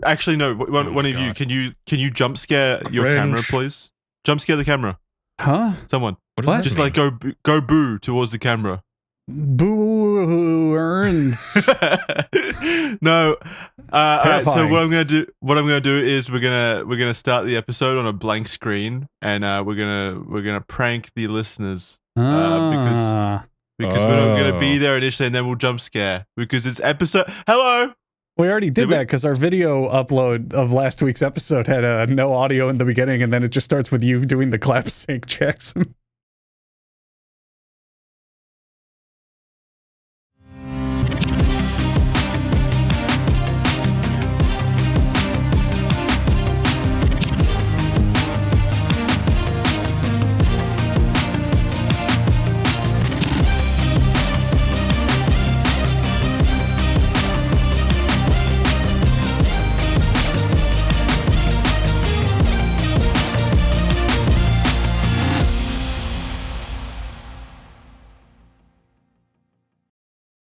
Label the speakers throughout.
Speaker 1: Actually, no. One of you. Can you jump scare your camera, please? Jump scare the camera.
Speaker 2: Huh?
Speaker 1: Someone.
Speaker 2: What?
Speaker 1: Just like go boo towards the camera.
Speaker 2: Boo earns.
Speaker 1: No. All right, so
Speaker 2: Terrifying.
Speaker 1: what I'm gonna do is we're gonna start the episode on a blank screen, and we're gonna prank the listeners because we're not gonna be there initially, and then we'll jump scare because it's episode. Hello.
Speaker 2: We already did that because our video upload of last week's episode had no audio in the beginning, and then it just starts with you doing the clap sync checks.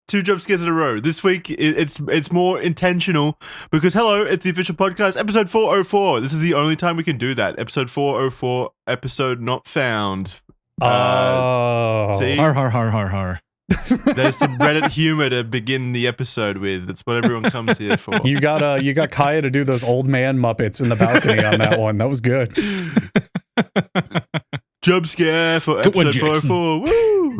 Speaker 1: Two jump scares in a row. This week, it's more intentional because, hello, it's the official podcast, episode 404. This is the only time we can do that. Episode 404, episode not found. See?
Speaker 3: Har, har, har, har, har.
Speaker 1: There's some Reddit humor to begin the episode with. That's what everyone comes here for.
Speaker 2: You got Kaya to do those old man Muppets in the balcony on that one. That was good.
Speaker 1: Jump scare for episode 404. Woo!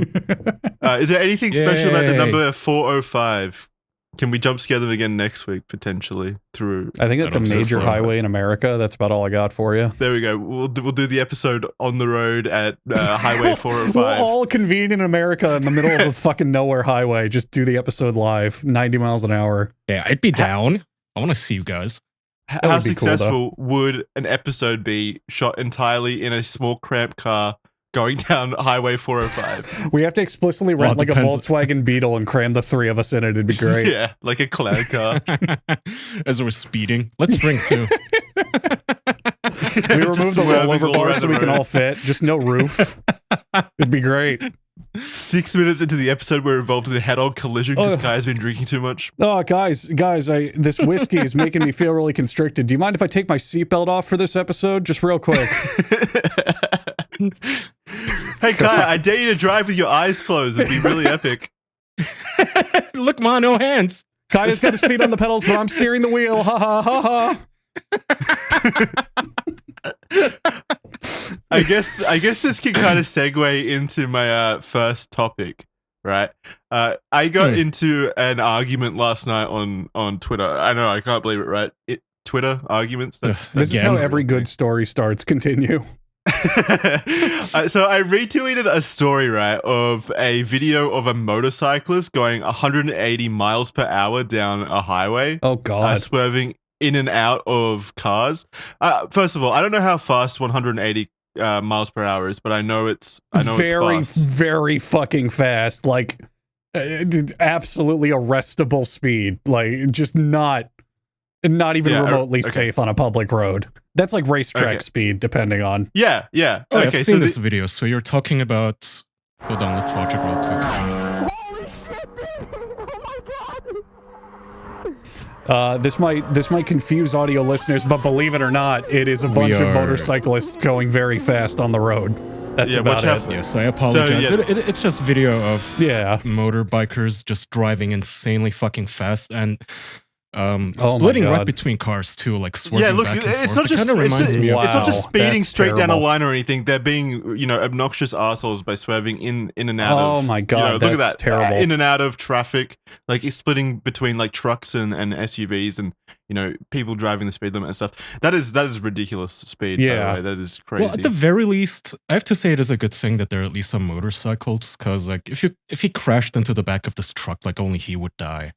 Speaker 1: Is there anything special about the number 405? Can we jump scare them again next week, potentially?
Speaker 2: I think that's a major highway in America. That's about all I got for you.
Speaker 1: There we go. We'll do the episode on the road at Highway 405.
Speaker 2: We'll all convene in America in the middle of a fucking nowhere highway. Just do the episode live, 90 miles an hour.
Speaker 3: Yeah, I'd be down. I want to see you guys.
Speaker 1: How successful would an episode be shot entirely in a small cramped car going down Highway 405?
Speaker 2: We have to explicitly rent like a Volkswagen Beetle and cram the three of us in it. It'd be great.
Speaker 1: Yeah, like a clown car.
Speaker 3: As we're speeding. Let's drink too.
Speaker 2: We remove the rollover bar so we can all fit. Just no roof. It'd be great.
Speaker 1: 6 minutes into the episode, we're involved in a head-on collision because Kai's been drinking too much.
Speaker 2: Oh, guys, this whiskey is making me feel really constricted. Do you mind if I take my seatbelt off for this episode? Just real quick.
Speaker 1: Hey, Kai, I dare you to drive with your eyes closed. It'd be really epic.
Speaker 3: Look, ma, no hands.
Speaker 2: Kaya's got his feet on the pedals, but I'm steering the wheel. Ha ha ha ha.
Speaker 1: I guess this can kind of segue into my first topic, right? I got into an argument last night on Twitter. I know, I can't believe it, right? Twitter arguments.
Speaker 2: This is how every good story starts. Continue.
Speaker 1: So I retweeted a story, right, of a video of a motorcyclist going 180 miles per hour down a highway.
Speaker 2: Oh, God.
Speaker 1: Swerving in and out of cars. First of all, I don't know how fast 180 miles per hour is, but I know it's
Speaker 2: very,
Speaker 1: fast.
Speaker 2: very fucking fast. Like, absolutely arrestable speed. Like, just not even remotely safe on a public road. That's like racetrack speed, depending on.
Speaker 1: Yeah.
Speaker 3: Oh, okay, I've seen this video. So you're talking about. Hold on, let's watch it real quick.
Speaker 2: Holy shit, dude! Oh my God! This might confuse audio listeners, but believe it or not, it is a bunch of motorcyclists going very fast on the road. That's about it.
Speaker 3: Yes, I apologize.
Speaker 1: So,
Speaker 3: it's just video of motorbikers just driving insanely fucking fast and splitting right between cars too, like swerving back and forth.
Speaker 1: It's not just it's not just speeding straight down a line or anything. They're being obnoxious assholes by swerving in and out of.
Speaker 2: Oh my God,
Speaker 1: look at that,
Speaker 2: terrible.
Speaker 1: In and out of traffic, like it's splitting between like trucks and SUVs and people driving the speed limit and stuff. That is ridiculous speed.
Speaker 2: Yeah,
Speaker 1: by the way. That is crazy.
Speaker 3: Well, at the very least, I have to say it is a good thing that there are at least some motorcycles, because like if he crashed into the back of this truck, like only he would die.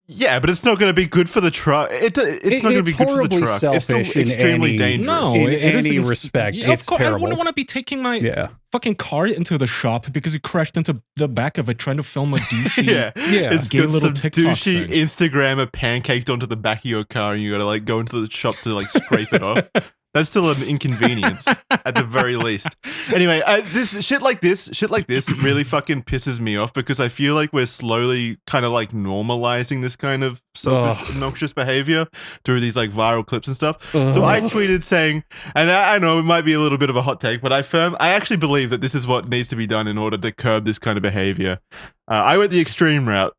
Speaker 1: Yeah, but it's not going to be good for the truck. It's not going to be good for the truck. It's still extremely dangerous.
Speaker 3: No,
Speaker 2: in any respect, it's terrible.
Speaker 3: I wouldn't want to be taking my fucking car into the shop because you crashed into the back of it trying to film a douchey,
Speaker 1: It's
Speaker 3: gay
Speaker 1: got
Speaker 3: little
Speaker 1: some
Speaker 3: TikTok
Speaker 1: douchey
Speaker 3: thing.
Speaker 1: Instagrammer pancaked onto the back of your car, and you got to like go into the shop to like scrape it off. That's still an inconvenience at the very least. Anyway, this shit like this really fucking pisses me off because I feel like we're slowly kind of like normalizing this kind of selfish, obnoxious behavior through these like viral clips and stuff. So I tweeted saying, and I know it might be a little bit of a hot take, but I actually believe that this is what needs to be done in order to curb this kind of behavior. I went the extreme route.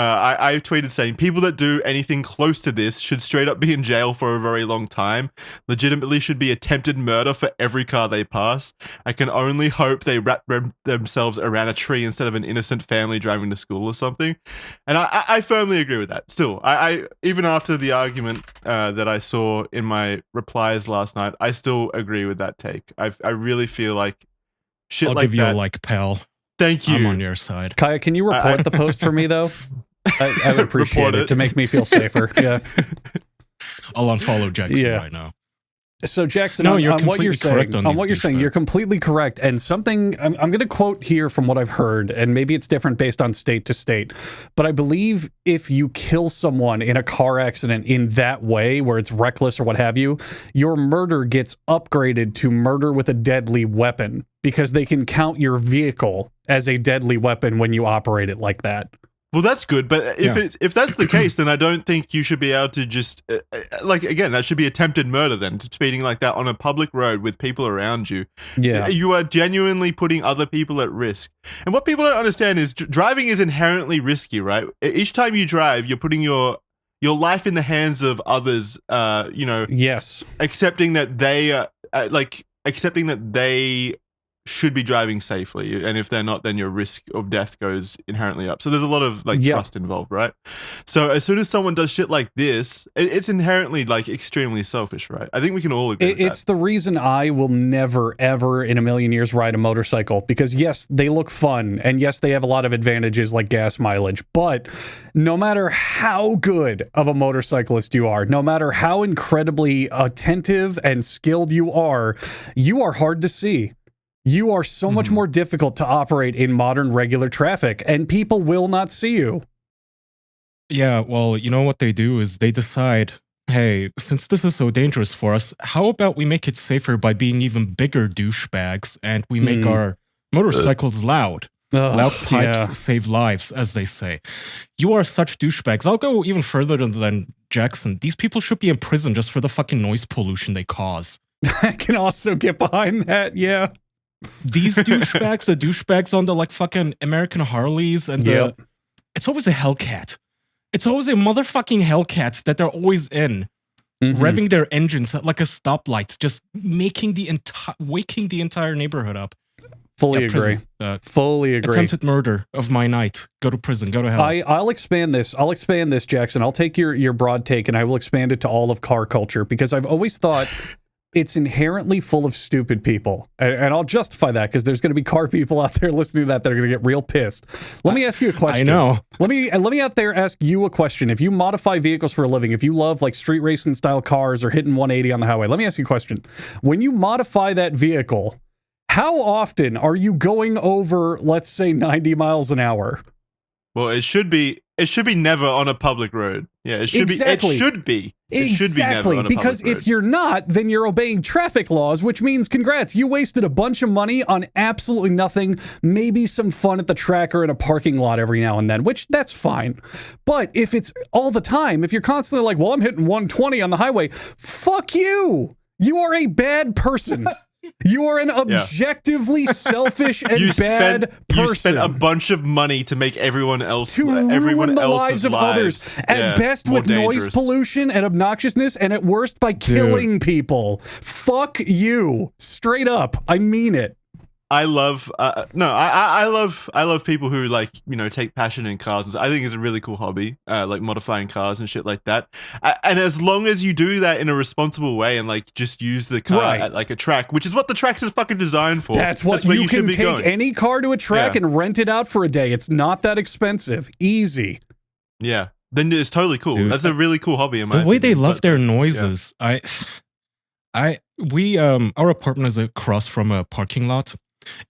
Speaker 1: I tweeted saying people that do anything close to this should straight up be in jail for a very long time. Legitimately should be attempted murder for every car they pass. I can only hope they wrap themselves around a tree instead of an innocent family driving to school or something. And I firmly agree with that. Still, I even after the argument that I saw in my replies last night, I still agree with that take. I really feel like shit
Speaker 3: I'll
Speaker 1: like that.
Speaker 3: I'll give you a like, pal.
Speaker 1: Thank you.
Speaker 3: I'm on your side.
Speaker 2: Kaya, can you report the post for me, though? I would appreciate it to make me feel safer. Yeah.
Speaker 3: I'll unfollow Jackson right now.
Speaker 2: So Jackson, on what you're saying, you're completely correct. And something I'm going to quote here from what I've heard, and maybe it's different based on state to state, but I believe if you kill someone in a car accident in that way, where it's reckless or what have you, your murder gets upgraded to murder with a deadly weapon because they can count your vehicle as a deadly weapon when you operate it like that.
Speaker 1: Well, that's good, but if that's the case, then I don't think you should be able to just again, that should be attempted murder. Then speeding like that on a public road with people around you, you are genuinely putting other people at risk. And what people don't understand is driving is inherently risky, right? Each time you drive, you're putting your life in the hands of others.
Speaker 2: Yes,
Speaker 1: accepting that they should be driving safely, and if they're not, then your risk of death goes inherently up. So there's a lot of trust involved, right? So as soon as someone does shit like this, it's inherently like extremely selfish, right? I think we can all agree with that.
Speaker 2: It's the reason I will never ever in a million years ride a motorcycle, because yes, they look fun, and yes, they have a lot of advantages like gas mileage, but no matter how good of a motorcyclist you are, no matter how incredibly attentive and skilled you are hard to see. You are so much more difficult to operate in modern regular traffic, and people will not see you.
Speaker 3: Yeah, well, you know what they do is they decide, hey, since this is so dangerous for us, how about we make it safer by being even bigger douchebags, and we make our motorcycles loud. Loud pipes save lives, as they say. You are such douchebags. I'll go even further than Jackson. These people should be in prison just for the fucking noise pollution they cause.
Speaker 2: I can also get behind that, yeah.
Speaker 3: These douchebags, the douchebags on the like fucking American Harleys, and it's always a Hellcat. It's always a motherfucking Hellcat that they're always in, revving their engines at like a stoplight, just waking the entire neighborhood up.
Speaker 2: Fully agree. Fully agree.
Speaker 3: Attempted murder of my night. Go to prison. Go to hell.
Speaker 2: I'll expand this. Jackson. I'll take your broad take and I will expand it to all of car culture, because I've always thought it's inherently full of stupid people. And I'll justify that because there's going to be car people out there listening to that are going to get real pissed. Let me ask you a question.
Speaker 3: I know.
Speaker 2: Let me out there ask you a question. If you modify vehicles for a living, if you love like street racing style cars or hitting 180 on the highway, let me ask you a question. When you modify that vehicle, how often are you going over, let's say, 90 miles an hour?
Speaker 1: Well, it should be never on a public road. Yeah, it should be. It should be never on a
Speaker 2: because
Speaker 1: public road.
Speaker 2: If you're not, then you're obeying traffic laws, which means congrats, you wasted a bunch of money on absolutely nothing, maybe some fun at the track or in a parking lot every now and then, which that's fine. But if it's all the time, if you're constantly like, well, I'm hitting 120 on the highway, fuck you. You are a bad person. You are an objectively selfish and bad person.
Speaker 1: You spent a bunch of money to make everyone else
Speaker 2: ruin the lives of others. At best with noise pollution and obnoxiousness, and at worst by killing people. Fuck you. Straight up. I mean it.
Speaker 1: I love I love people who like, take passion in cars. I think it's a really cool hobby, like modifying cars and shit like that. And as long as you do that in a responsible way and like just use the car at like a track, which is what the tracks is fucking designed for.
Speaker 2: That's where you can take any car to a track and rent it out for a day. It's not that expensive. Easy.
Speaker 1: Yeah. Then it's totally cool. Dude, that's a really cool hobby in my opinion.
Speaker 3: The way they love their noises. Yeah. Our apartment is across from a parking lot.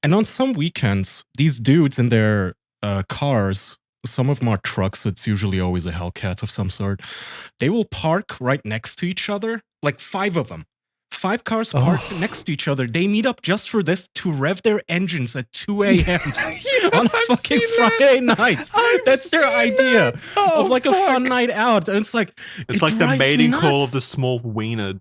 Speaker 3: And on some weekends, these dudes in their cars, some of them are trucks, it's usually always a Hellcat of some sort, they will park right next to each other, like 5 of them. 5 cars parked next to each other. They meet up just for this to rev their engines at 2 a.m. on a fucking Friday night. That's their idea of like a fun night out. And it's like
Speaker 1: the mating call of the small wiener.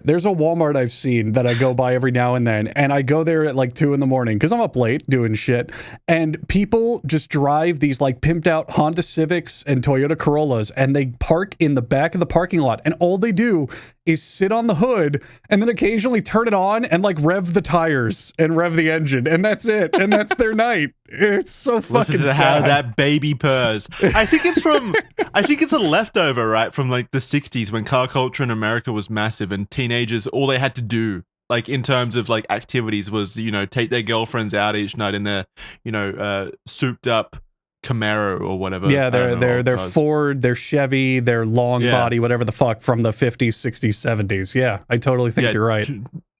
Speaker 2: There's a Walmart I've seen that I go by every now and then, and I go there at like 2 in the morning because I'm up late doing shit, and people just drive these like pimped out Honda Civics and Toyota Corollas, and they park in the back of the parking lot, and all they do is sit on the hood and then occasionally turn it on and like rev the tires and rev the engine, and that's it, and that's their night. It's so fucking
Speaker 1: Listen to
Speaker 2: sad.
Speaker 1: how that baby purrs. I think it's a leftover, right, from like the 60s when car culture in America was massive and teenagers, all they had to do, like in terms of like activities, was, you know, take their girlfriends out each night in their, you know, souped up Camaro or whatever.
Speaker 2: Yeah, they're Ford, they're Chevy, they're long body, whatever the fuck, from the 50s, 60s, 70s. Yeah, I totally think you're right.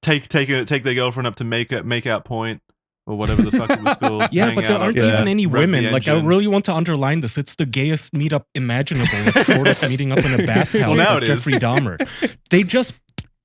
Speaker 1: Take their girlfriend up to make out point. Or whatever the fuck it was called.
Speaker 3: Yeah, but there aren't even any women. Like, I really want to underline this. It's the gayest meetup imaginable, short of meeting up in a bathhouse like Jeffrey Dahmer. They just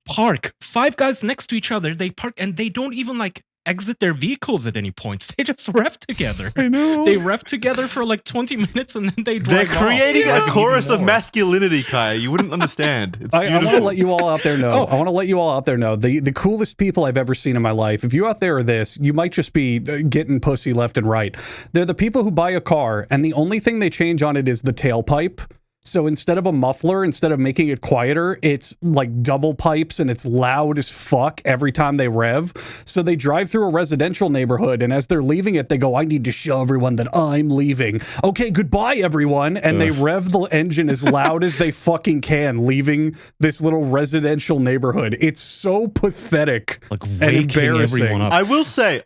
Speaker 3: park 5 guys next to each other. They park, and they don't even like exit their vehicles at any points. They just rev together.
Speaker 2: I know.
Speaker 3: They rev together for like 20 minutes and then they drive
Speaker 1: They're creating a chorus of masculinity, Kaya. You wouldn't understand. It's
Speaker 2: I want to let you all out there know. The coolest people I've ever seen in my life. If you out there are this, you might just be getting pussy left and right. They're the people who buy a car and the only thing they change on it is the tailpipe. So instead of a muffler, instead of making it quieter, it's like double pipes and it's loud as fuck every time they rev. So they drive through a residential neighborhood, and as they're leaving it, they go, I need to show everyone that I'm leaving. Okay, goodbye, everyone. And they rev the engine as loud as they fucking can, leaving this little residential neighborhood. It's so pathetic and embarrassing.
Speaker 3: Up.
Speaker 1: I will say,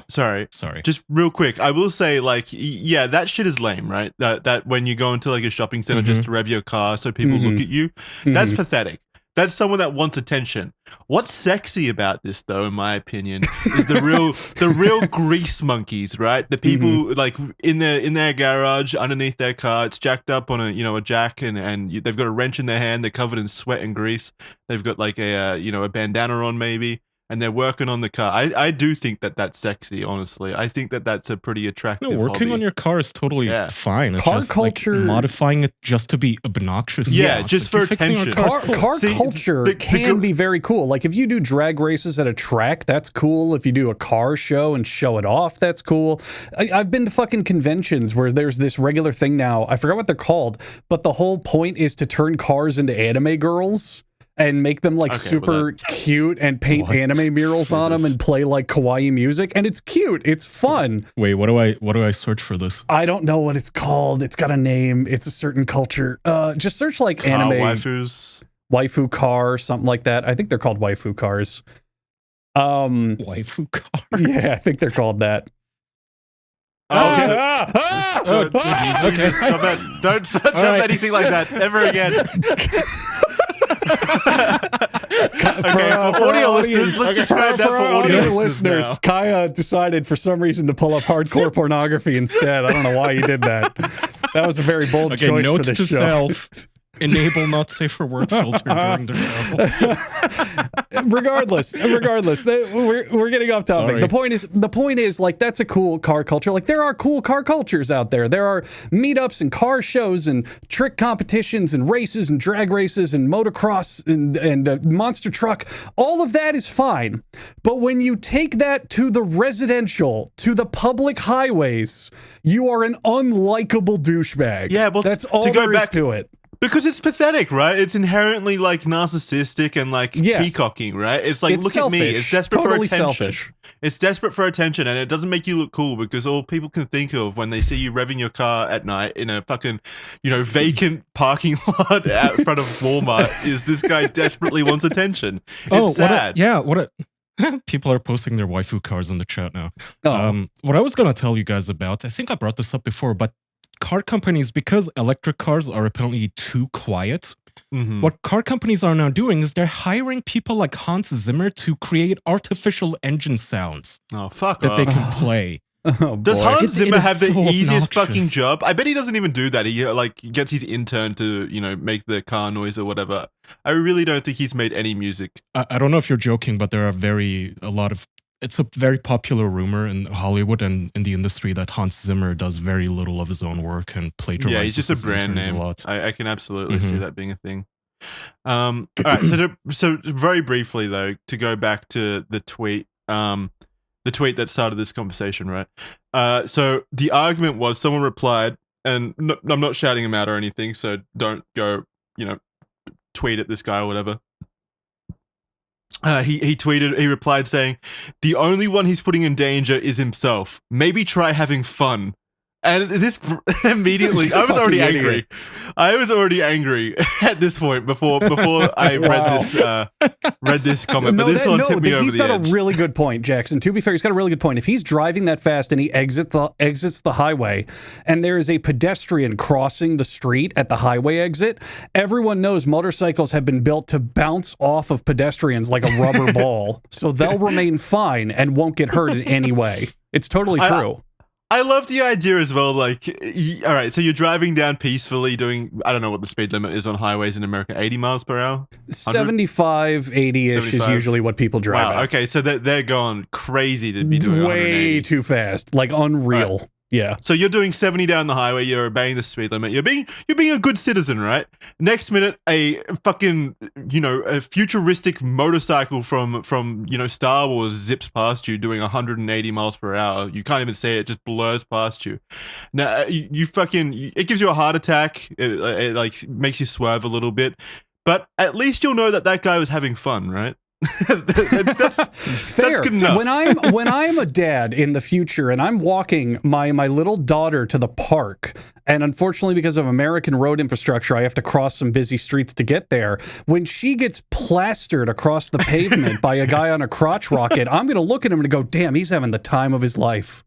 Speaker 1: Sorry. Just real quick, I will say, like, yeah, that shit is lame, right? That when you go into like a shopping center just to rev your car so people look at you, that's pathetic. That's someone that wants attention. What's sexy about this, though, in my opinion, is the real grease monkeys, right? The people like in their garage underneath their car, it's jacked up on a jack, and they've got a wrench in their hand. They're covered in sweat and grease. They've got like a bandana on maybe. And they're working on the car. I do think that that's sexy, honestly. I think that that's a pretty attractive
Speaker 3: working on your car is totally fine. It's
Speaker 2: car
Speaker 3: just
Speaker 2: culture,
Speaker 3: like modifying it just to be obnoxious.
Speaker 1: Yeah, just for attention.
Speaker 2: Car culture can be very cool. Like if you do drag races at a track, that's cool. If you do a car show and show it off, that's cool. I've been to fucking conventions where there's this regular thing now. I forgot what they're called, but the whole point is to turn cars into anime girls. And make them like super cute and paint anime murals on them and play like kawaii music, and it's cute. It's fun.
Speaker 3: Wait, what do I search for this?
Speaker 2: I don't know what it's called. It's got a name. It's a certain culture. Just search like anime
Speaker 1: waifus,
Speaker 2: waifu car, something like that. I think they're called waifu cars.
Speaker 3: Waifu cars.
Speaker 2: Yeah, I think they're called that.
Speaker 1: Okay. Don't search up anything like that ever again. For audio listeners, let's describe that for audio listeners.
Speaker 2: Kaya decided for some reason to pull up hardcore pornography instead. I don't know why he did that. That was a very bold choice for this show.
Speaker 3: Self. Enable not safe for word filter during the show.
Speaker 2: regardless, we're getting off topic. Right. The point is, like, that's a cool car culture. Like, there are cool car cultures out there. There are meetups and car shows and trick competitions and races and drag races and motocross and monster truck. All of that is fine. But when you take that to the residential, to the public highways, you are an unlikable douchebag.
Speaker 1: Yeah, well,
Speaker 2: that's all there is to it.
Speaker 1: Because it's pathetic, right? It's inherently like narcissistic and like peacocking, right? It's like, look
Speaker 2: selfish.
Speaker 1: at me. It's desperate
Speaker 2: totally
Speaker 1: for attention.
Speaker 2: Selfish.
Speaker 1: It's desperate for attention, and it doesn't make you look cool because all people can think of when they see you revving your car at night in a fucking, vacant parking lot out in front of Walmart is this guy desperately wants attention. It's sad.
Speaker 3: People are posting their waifu cars in the chat now. What I was going to tell you guys about, I think I brought this up before, but car companies, because electric cars are apparently too quiet, what car companies are now doing is they're hiring people like Hans Zimmer to create artificial engine sounds
Speaker 1: that
Speaker 3: they can play.
Speaker 2: Oh,
Speaker 1: Does
Speaker 2: boy.
Speaker 1: Hans Zimmer
Speaker 3: is
Speaker 1: have the
Speaker 3: so
Speaker 1: easiest
Speaker 3: obnoxious.
Speaker 1: fucking job? I bet he doesn't even do that. He gets his intern to make the car noise or whatever. I really don't think he's made any music.
Speaker 3: I don't know if you're joking, but there are it's a very popular rumor in Hollywood and in the industry that Hans Zimmer does very little of his own work and plagiarizes.
Speaker 1: Yeah, he's just a
Speaker 3: his
Speaker 1: brand
Speaker 3: interns
Speaker 1: name.
Speaker 3: a lot.
Speaker 1: I can absolutely see that being a thing. All right, so very briefly though, to go back to the tweet that started this conversation, right? So the argument was, someone replied, and I'm not shouting him out or anything, so don't go, tweet at this guy or whatever. He replied saying, "The only one he's putting in danger is himself. Maybe try having fun." And this immediately, I was already angry. I was already angry at this point before I read this comment. But this one tipped me over the edge.
Speaker 2: He's got a really good point, Jackson. To be fair, he's got a really good point. If he's driving that fast and he exits the highway, and there is a pedestrian crossing the street at the highway exit, everyone knows motorcycles have been built to bounce off of pedestrians like a rubber ball, so they'll remain fine and won't get hurt in any way. It's totally true.
Speaker 1: I love the idea as well, all right, so you're driving down peacefully doing, I don't know what the speed limit is on highways in America, 80 miles per hour?
Speaker 2: 75, 80-ish is usually what people drive at.
Speaker 1: Okay, so they're going crazy to be doing
Speaker 2: way too fast, like unreal. Right. Yeah.
Speaker 1: So you're doing 70 down the highway, you're obeying the speed limit, you're being a good citizen, right? Next minute, a fucking, a futuristic motorcycle from Star Wars zips past you doing 180 miles per hour. You can't even see it, just blurs past you. Now, it gives you a heart attack, it like makes you swerve a little bit, but at least you'll know that guy was having fun, right? that's
Speaker 2: fair.
Speaker 1: That's good enough.
Speaker 2: When I'm a dad in the future and I'm walking my little daughter to the park, and unfortunately because of American road infrastructure I have to cross some busy streets to get there, when she gets plastered across the pavement by a guy on a crotch rocket, I'm gonna look at him and go, damn, he's having the time of his life.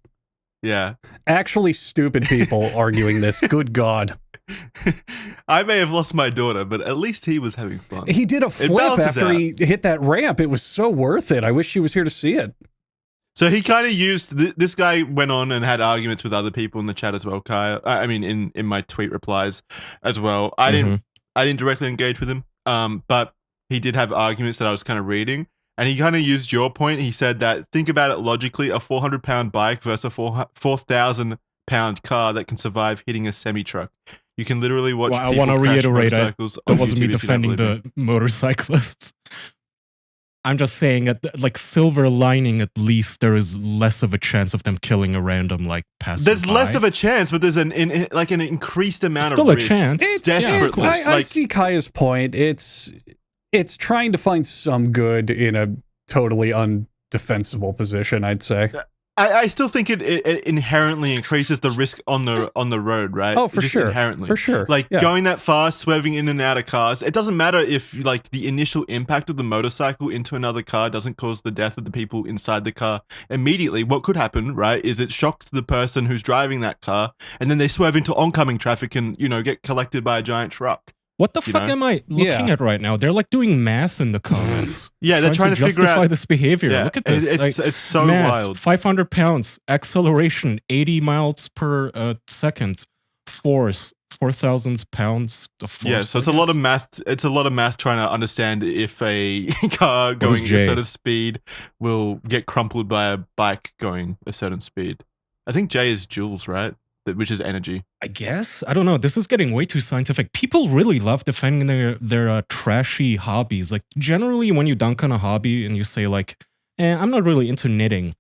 Speaker 1: Yeah.
Speaker 2: Actually stupid people arguing this. Good God.
Speaker 1: I may have lost my daughter, but at least he was having fun.
Speaker 2: He did a flip after he hit that ramp. It was so worth it. I wish she was here to see it.
Speaker 1: So he kind of used this guy went on and had arguments with other people in the chat as well, Kyle. I mean, in my tweet replies as well. I didn't directly engage with him, but he did have arguments that I was kind of reading, and he kind of used your point. He said that, think about it logically: a 400-pound bike versus a 4,000-pound car that can survive hitting a semi truck. You can literally watch.
Speaker 3: Well, I want to reiterate, that wasn't me defending the motorcyclists. I'm just saying, like, silver lining, at least there is less of a chance of them killing a random passerby.
Speaker 1: There's less of a chance, but there's an increased amount
Speaker 3: of risk.
Speaker 1: Still a chance.
Speaker 2: It's desperately. I see Kaya's point. It's trying to find some good in a totally undefensible position, I'd say.
Speaker 1: I still think it inherently increases the risk on the road, right?
Speaker 2: Oh, for sure.
Speaker 1: Inherently.
Speaker 2: For sure.
Speaker 1: Going that fast, swerving in and out of cars, it doesn't matter if the initial impact of the motorcycle into another car doesn't cause the death of the people inside the car immediately. What could happen, right, is it shocks the person who's driving that car, and then they swerve into oncoming traffic and, get collected by a giant truck.
Speaker 3: What the fuck am I looking at right now? They're doing math in the comments.
Speaker 1: Yeah, they're trying to figure
Speaker 3: justify
Speaker 1: out
Speaker 3: this behavior.
Speaker 1: Yeah,
Speaker 3: look at this.
Speaker 1: It's so
Speaker 3: mass,
Speaker 1: wild.
Speaker 3: 500 pounds, acceleration, 80 miles per second, force, 4,000 pounds of force.
Speaker 1: Yeah, so it's a lot of math. It's a lot of math trying to understand if a car going a certain speed will get crumpled by a bike going a certain speed. I think J is joules, right? Which is energy.
Speaker 3: I guess. I don't know. This is getting way too scientific. People really love defending their trashy hobbies. Like, generally, when you dunk on a hobby and you say, I'm not really into knitting,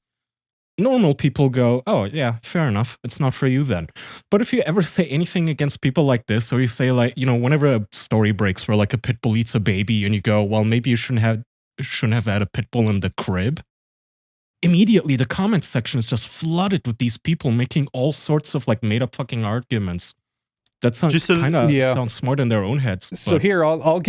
Speaker 3: normal people go, oh, yeah, fair enough. It's not for you then. But if you ever say anything against people like this, or you say, whenever a story breaks where, a pit bull eats a baby, and you go, well, maybe you shouldn't have had a pit bull in the crib, immediately the comment section is just flooded with these people making all sorts of made up fucking arguments. That sounds sounds smart in their own heads.
Speaker 2: So here, I'll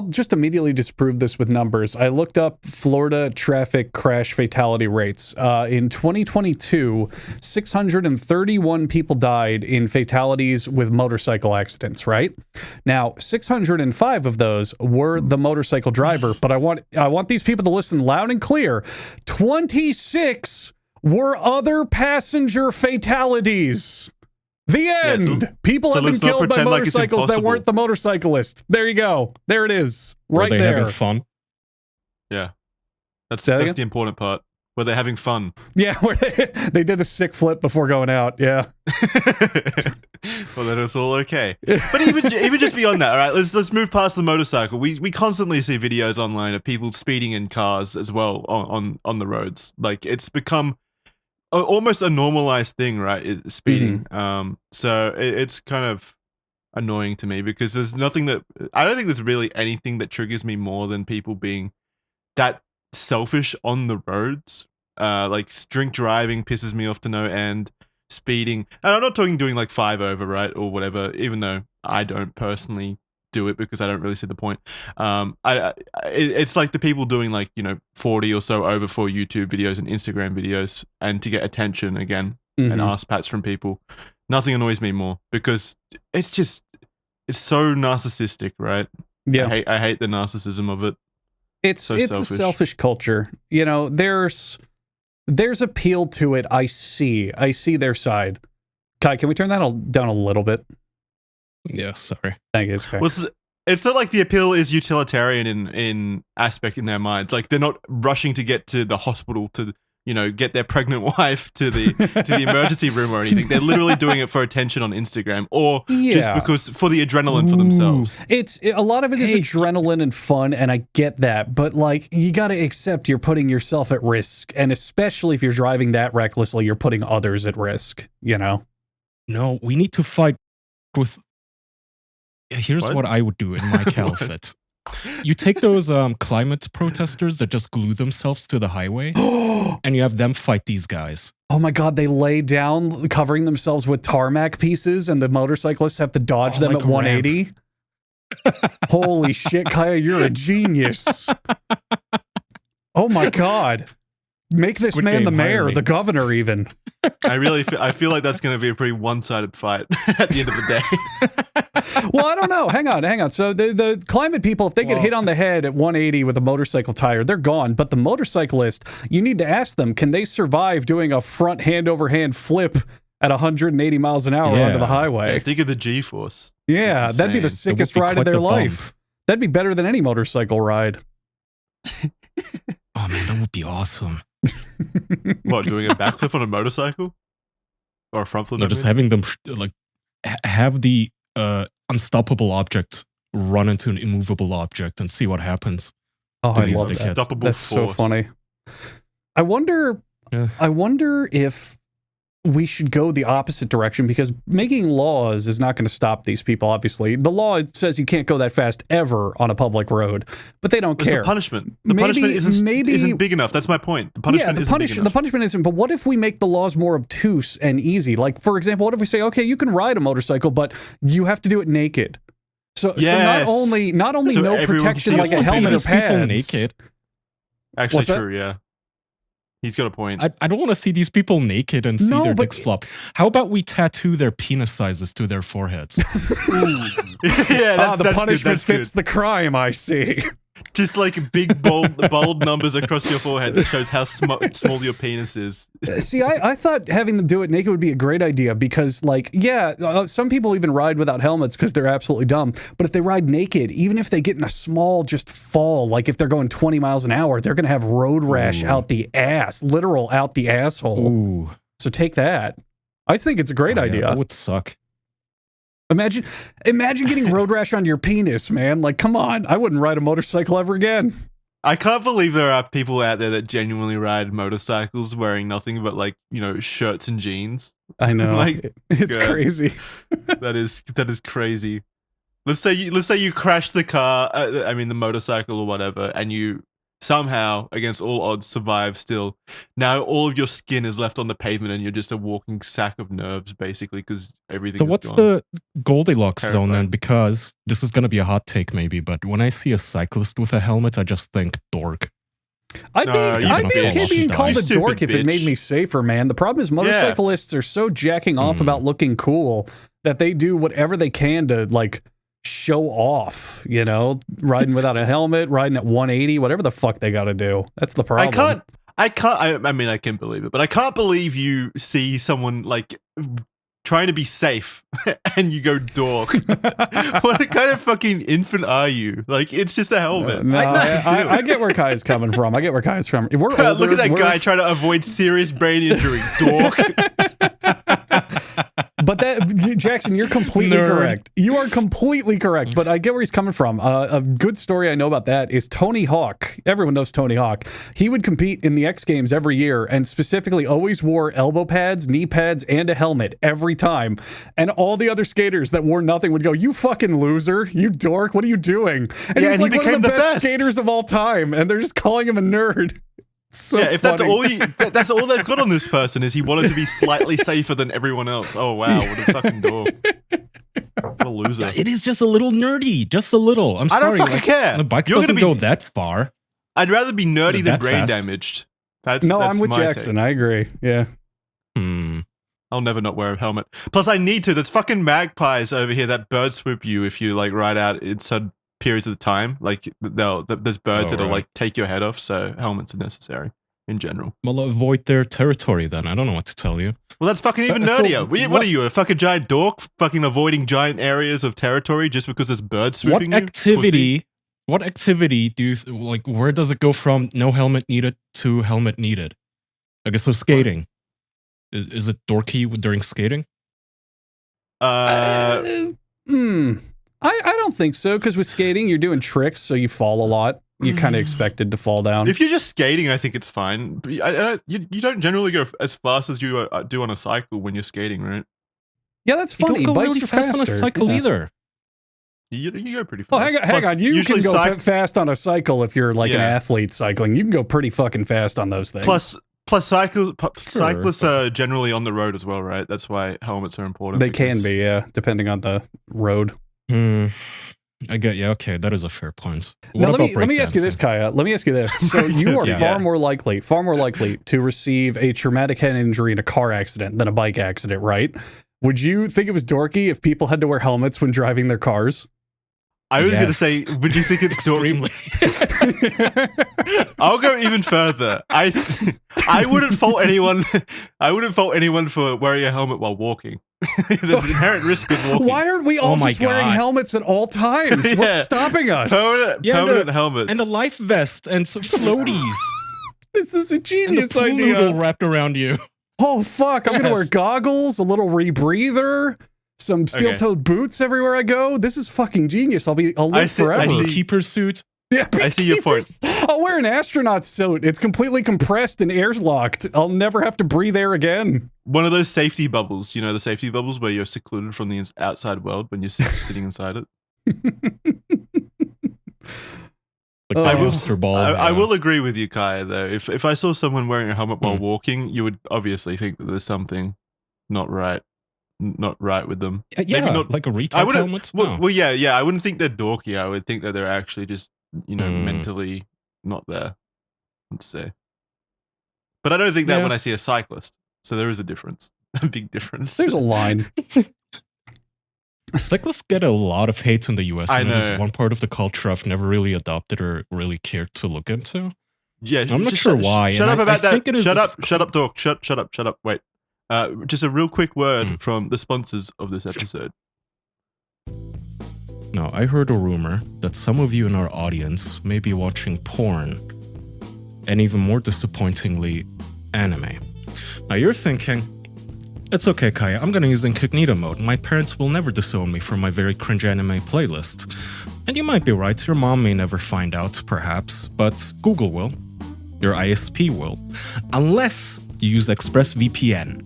Speaker 2: just immediately disprove this with numbers. I looked up Florida traffic crash fatality rates. In 2022, 631 people died in fatalities with motorcycle accidents, right? Now, 605 of those were the motorcycle driver, but I want these people to listen loud and clear. 26 were other passenger fatalities. The end.
Speaker 1: Yeah,
Speaker 2: People have been killed by motorcycles that weren't the motorcyclist. There you go. There it is. Right there.
Speaker 3: Were they having fun?
Speaker 1: Yeah. That's the important part. Were they having fun?
Speaker 2: Yeah, where they did a sick flip before going out. Yeah.
Speaker 1: Well, then it's all okay. But even just beyond that, all right, let's move past the motorcycle. We constantly see videos online of people speeding in cars as well on the roads. Like, it's become almost a normalized thing, right? Speeding. So it's kind of annoying to me because there's nothing that I don't think there's really anything that triggers me more than people being that selfish on the roads. Like drink driving pisses me off to no end. Speeding, and I'm not talking doing like 5 over, right, or whatever, even though I don't personally do it because I don't really see the point. It's like the people doing like 40 or so over for YouTube videos and Instagram videos and to get attention again and ass pats from people. Nothing annoys me more because it's so narcissistic, right?
Speaker 2: Yeah,
Speaker 1: I hate the narcissism of it.
Speaker 2: It's a selfish culture. There's appeal to it. I see their side. Kai, can we turn that down a little bit?
Speaker 3: Yeah, sorry.
Speaker 2: Thank you. It's okay.
Speaker 1: Well, it's not like the appeal is utilitarian in aspect in their minds. Like they're not rushing to get to the hospital to get their pregnant wife to the emergency room or anything. They're literally doing it for attention on Instagram or just because for the adrenaline for themselves.
Speaker 2: A lot of it is adrenaline and fun, and I get that, but like you got to accept you're putting yourself at risk, and especially if you're driving that recklessly, you're putting others at risk.
Speaker 3: No, we need to fight with. Here's what I would do in my outfit. You take those climate protesters that just glue themselves to the highway, and you have them fight these guys.
Speaker 2: Oh my God, they lay down covering themselves with tarmac pieces, and the motorcyclists have to dodge them at 180. Holy shit, Kaya, you're a genius. Oh my God. Make this man the mayor, the governor even.
Speaker 1: I feel like that's going to be a pretty one-sided fight at the end of the day.
Speaker 2: Well, I don't know. Hang on. So the climate people, if they get hit on the head at 180 with a motorcycle tire, they're gone. But the motorcyclist, you need to ask them, can they survive doing a front hand-over-hand flip at 180 miles an hour onto the highway?
Speaker 1: Yeah, think of the G-force.
Speaker 2: Yeah, that'd be the sickest ride of their life. That'd be better than any motorcycle ride.
Speaker 3: Oh man, that would be awesome.
Speaker 1: What, doing a backflip on a motorcycle? Or a front flip?
Speaker 3: No, just having them have the unstoppable object run into an immovable object and see what happens.
Speaker 2: Oh, I love that. That's so funny. I wonder if we should go the opposite direction, because making laws is not going to stop these people, obviously. The law says you can't go that fast ever on a public road, but they don't care.
Speaker 1: The punishment. The punishment isn't big enough. That's my point. The punishment isn't big enough.
Speaker 2: The punishment isn't, but what if we make the laws more obtuse and easy? Like, for example, what if we say, okay, you can ride a motorcycle, but you have to do it naked. So not only no protection like a helmet or pads.
Speaker 3: Naked.
Speaker 1: Actually, true, yeah. He's got a point.
Speaker 3: I don't want to see these people naked and see their dicks flop. How about we tattoo their penis sizes to their foreheads?
Speaker 2: Yeah, the punishment fits the crime, I see.
Speaker 1: Just like big, bold numbers across your forehead that shows how small your penis is.
Speaker 2: See, I thought having them do it naked would be a great idea because, like, some people even ride without helmets because they're absolutely dumb. But if they ride naked, even if they get in a small just fall, like if they're going 20 miles an hour, they're going to have road rash out the ass, literal out the asshole.
Speaker 3: Ooh.
Speaker 2: So take that. I think it's a great idea.
Speaker 3: That would suck.
Speaker 2: Imagine getting road rash on your penis, man. Like, come on. I wouldn't ride a motorcycle ever again.
Speaker 1: I can't believe there are people out there that genuinely ride motorcycles wearing nothing but, like, shirts and jeans.
Speaker 2: I know.
Speaker 1: Like,
Speaker 2: it's crazy.
Speaker 1: That is crazy. Let's say you crash the car, the motorcycle or whatever, and you somehow, against all odds, survive still. Now all of your skin is left on the pavement and you're just a walking sack of nerves, basically, because everything is gone.
Speaker 3: So what's the Goldilocks zone then? Because this is going to be a hot take maybe, but when I see a cyclist with a helmet, I just think dork.
Speaker 2: I'd be okay being called a dork if it made me safer, man. The problem is motorcyclists are so jacking off about looking cool that they do whatever they can to, like, show off, riding without a helmet, riding at 180, whatever the fuck they got to do. That's the problem.
Speaker 1: I can't. I mean, I can believe it, but I can't believe you see someone like trying to be safe and you go dork. What kind of fucking infant are you? Like, it's just a helmet.
Speaker 2: No, I get where Kai's coming from. If we're older,
Speaker 1: look at that guy trying to avoid serious brain injury, dork.
Speaker 2: But that, Jackson, you're completely correct. You are completely correct. But I get where he's coming from. A good story I know about that is Tony Hawk. Everyone knows Tony Hawk. He would compete in the X Games every year and specifically always wore elbow pads, knee pads, and a helmet every time. And all the other skaters that wore nothing would go, "You fucking loser, you dork, what are you doing?" And he's like one of the best skaters of all time. And they're just calling him a nerd. So
Speaker 1: if
Speaker 2: funny.
Speaker 1: that's all they've got on this person is he wanted to be slightly safer than everyone else. Oh wow, what a fucking dork. What a loser.
Speaker 3: It is just a little nerdy, just a little. I'm sorry.
Speaker 1: I don't fucking care.
Speaker 3: The bike doesn't go that far.
Speaker 1: I'd rather be nerdy than brain damaged. That's
Speaker 2: I'm with Jackson.
Speaker 1: Take.
Speaker 2: I agree. Yeah.
Speaker 1: I'll never not wear a helmet. Plus, I need to. There's fucking magpies over here that bird swoop you if you like ride out in certain periods of the time. Like there's birds that'll like take your head off. So helmets are necessary in general.
Speaker 3: Well, avoid their territory then. I don't know what to tell you.
Speaker 1: Well, that's fucking even nerdier. So what are you, a fucking giant dork? Fucking avoiding giant areas of territory just because there's birds swooping you?
Speaker 3: What activity do you like? Where does it go from no helmet needed to helmet needed? I guess so. Skating. Is it dorky during skating?
Speaker 2: I don't think so, because with skating you're doing tricks, so you fall a lot. You're kind of expected to fall down.
Speaker 1: If you're just skating, I think it's fine. But you don't generally go as fast as you do on a cycle when you're skating, right?
Speaker 2: Yeah, that's funny.
Speaker 3: You don't go
Speaker 2: Bikes
Speaker 3: really
Speaker 2: are
Speaker 3: fast on a cycle either.
Speaker 1: You go pretty fast.
Speaker 2: Oh, hang on. You can go fast on a cycle if you're like an athlete cycling. You can go pretty fucking fast on those things.
Speaker 1: Plus cyclists are generally on the road as well, right? That's why helmets are important.
Speaker 2: They can be, yeah, depending on the road.
Speaker 3: I get you. Okay, that is a fair point.
Speaker 2: Now, let me ask you this, Kaya. Let me ask you this. So you are far more likely to receive a traumatic head injury in a car accident than a bike accident, right? Would you think it was dorky if people had to wear helmets when driving their cars?
Speaker 1: I was going to say, would you think it's dorky? I'll go even further. I wouldn't fault anyone. I wouldn't fault anyone for wearing a helmet while walking. There's inherent risk with walking.
Speaker 2: Why aren't we all just wearing helmets at all times? Yeah. What's stopping us?
Speaker 1: Permanent helmets.
Speaker 3: And a life vest and some floaties.
Speaker 2: This is a genius
Speaker 3: and the
Speaker 2: idea.
Speaker 3: Wrapped around you.
Speaker 2: Oh, fuck. I'm going to wear goggles, a little rebreather, some steel-toed boots everywhere I go. This is fucking genius. I'll live forever.
Speaker 3: I see keeper suit.
Speaker 2: Yeah,
Speaker 1: I see your point.
Speaker 2: I'll wear an astronaut suit. It's completely compressed and air's locked. I'll never have to breathe air again.
Speaker 1: One of those safety bubbles, the safety bubbles where you're secluded from the outside world when you're sitting inside it. I will agree with you, Kaya, though. If I saw someone wearing a helmet while walking, you would obviously think that there's something not right with them.
Speaker 3: Yeah, maybe not like a retard helmet.
Speaker 1: Well, yeah. I wouldn't think they're dorky. I would think that they're actually just mentally not there. Let's say. But I don't think that when I see a cyclist. So there is a difference, a big difference.
Speaker 2: There's a line.
Speaker 3: Cyclists get a lot of hate in the US.
Speaker 1: I know.
Speaker 3: It's one part of the culture I've never really adopted or really cared to look into.
Speaker 1: Yeah,
Speaker 3: I'm not sure why.
Speaker 1: Shut up about that. Shut up, dork. Shut up. Wait. Just a real quick word from the sponsors of this episode.
Speaker 3: Now, I heard a rumor that some of you in our audience may be watching porn, and even more disappointingly, anime. Now, you're thinking, it's okay, Kaya, I'm gonna use incognito mode. My parents will never disown me for my very cringe anime playlist. And you might be right, your mom may never find out, perhaps, but Google will. Your ISP will. Unless you use ExpressVPN.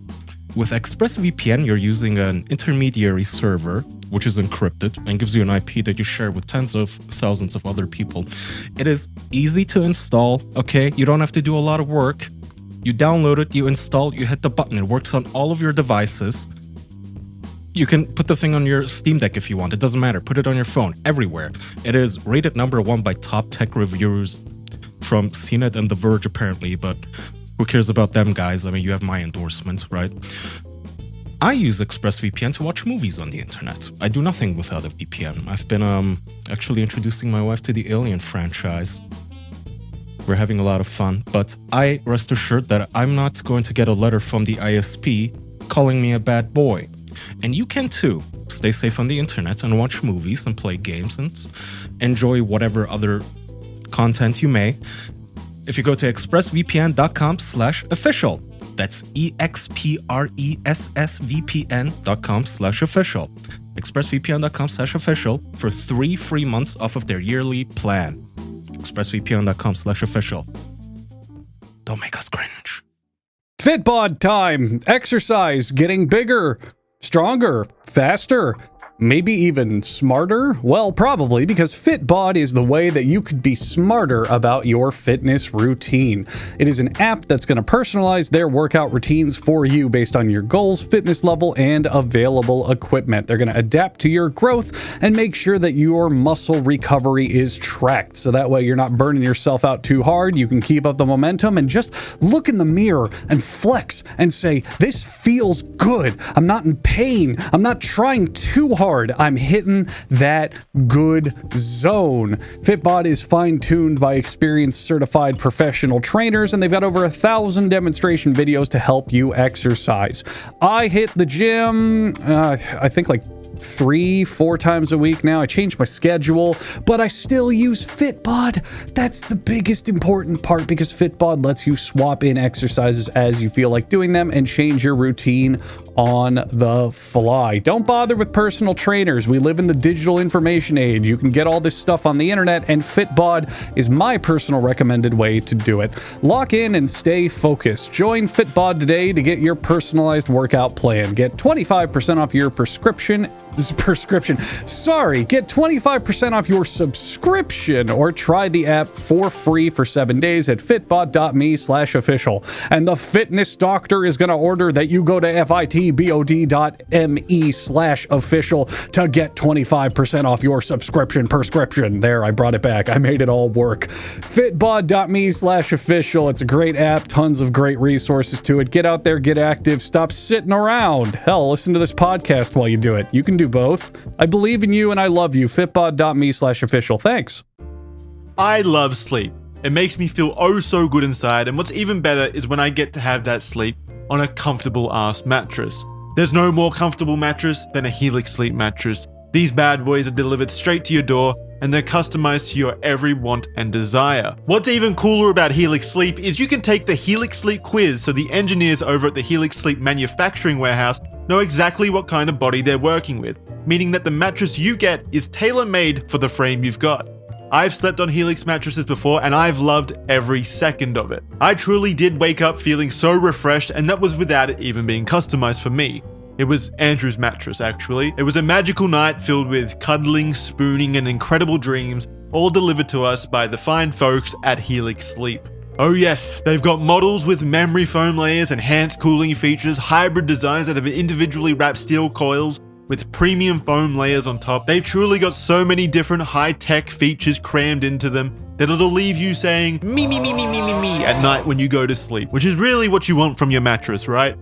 Speaker 3: With ExpressVPN, you're using an intermediary server, which is encrypted and gives you an IP that you share with tens of thousands of other people. It is easy to install, okay? You don't have to do a lot of work. You download it, you install, you hit the button. It works on all of your devices. You can put the thing on your Steam Deck if you want. It doesn't matter. Put it on your phone, everywhere. It is rated #1 by top tech reviewers from CNET and The Verge, apparently, but who cares about them, guys? I mean, you have my endorsement, right? I use ExpressVPN to watch movies on the internet. I do nothing without a VPN. I've been actually introducing my wife to the Alien franchise. We're having a lot of fun. But I rest assured that I'm not going to get a letter from the ISP calling me a bad boy. And you can too. Stay safe on the internet and watch movies and play games and enjoy whatever other content you may. If you go to expressvpn.com/official, that's expressvpn.com/official. expressvpn.com/official for 3 free months off of their yearly plan. expressvpn.com/official. Don't make us cringe.
Speaker 2: Fitbod time! Exercise, getting bigger, stronger, faster, maybe even smarter? Well, probably, because Fitbod is the way that you could be smarter about your fitness routine. It is an app that's going to personalize their workout routines for you based on your goals, fitness level, and available equipment. They're going to adapt to your growth and make sure that your muscle recovery is tracked. So that way you're not burning yourself out too hard. You can keep up the momentum and just look in the mirror and flex and say, this feels good. I'm not in pain. I'm not trying too hard. I'm hitting that good zone. Fitbod is fine-tuned by experienced certified professional trainers, and they've got over 1,000 demonstration videos to help you exercise. I hit the gym, I think like 3-4 times a week now. I changed my schedule, but I still use Fitbod. That's the biggest important part, because Fitbod lets you swap in exercises as you feel like doing them and change your routine on the fly. Don't bother with personal trainers. We live in the digital information age. You can get all this stuff on the internet, and Fitbod is my personal recommended way to do it. Lock in and stay focused. Join Fitbod today to get your personalized workout plan. Get 25% off your Get 25% off your subscription, or try the app for free for 7 days at fitbod.me/official. And the fitness doctor is going to order that you go to fitbod.me/official to get 25% off your prescription. There, I brought it back. I made it all work. Fitbod.me/official. It's a great app. Tons of great resources to it. Get out there, get active, stop sitting around. Hell, listen to this podcast while you do it. You can do both. I believe in you and I love you. Fitbod.me/official. Thanks.
Speaker 1: I love sleep. It makes me feel oh so good inside, and what's even better is when I get to have that sleep on a comfortable ass mattress. There's no more comfortable mattress than a Helix Sleep mattress. These bad boys are delivered straight to your door, and they're customized to your every want and desire. What's even cooler about Helix Sleep is you can take the Helix Sleep quiz, so the engineers over at the Helix Sleep manufacturing warehouse know exactly what kind of body they're working with, meaning that the mattress you get is tailor-made for the frame you've got. I've slept on Helix mattresses before, and I've loved every second of it. I truly did wake up feeling so refreshed, and that was without it even being customized for me. It was Andrew's mattress, actually. It was a magical night filled with cuddling, spooning, and incredible dreams, all delivered to us by the fine folks at Helix Sleep. Oh yes, they've got models with memory foam layers, enhanced cooling features, hybrid designs that have individually wrapped steel coils with premium foam layers on top. They've truly got so many different high-tech features crammed into them that it'll leave you saying me at night when you go to sleep, which is really what you want from your mattress, right?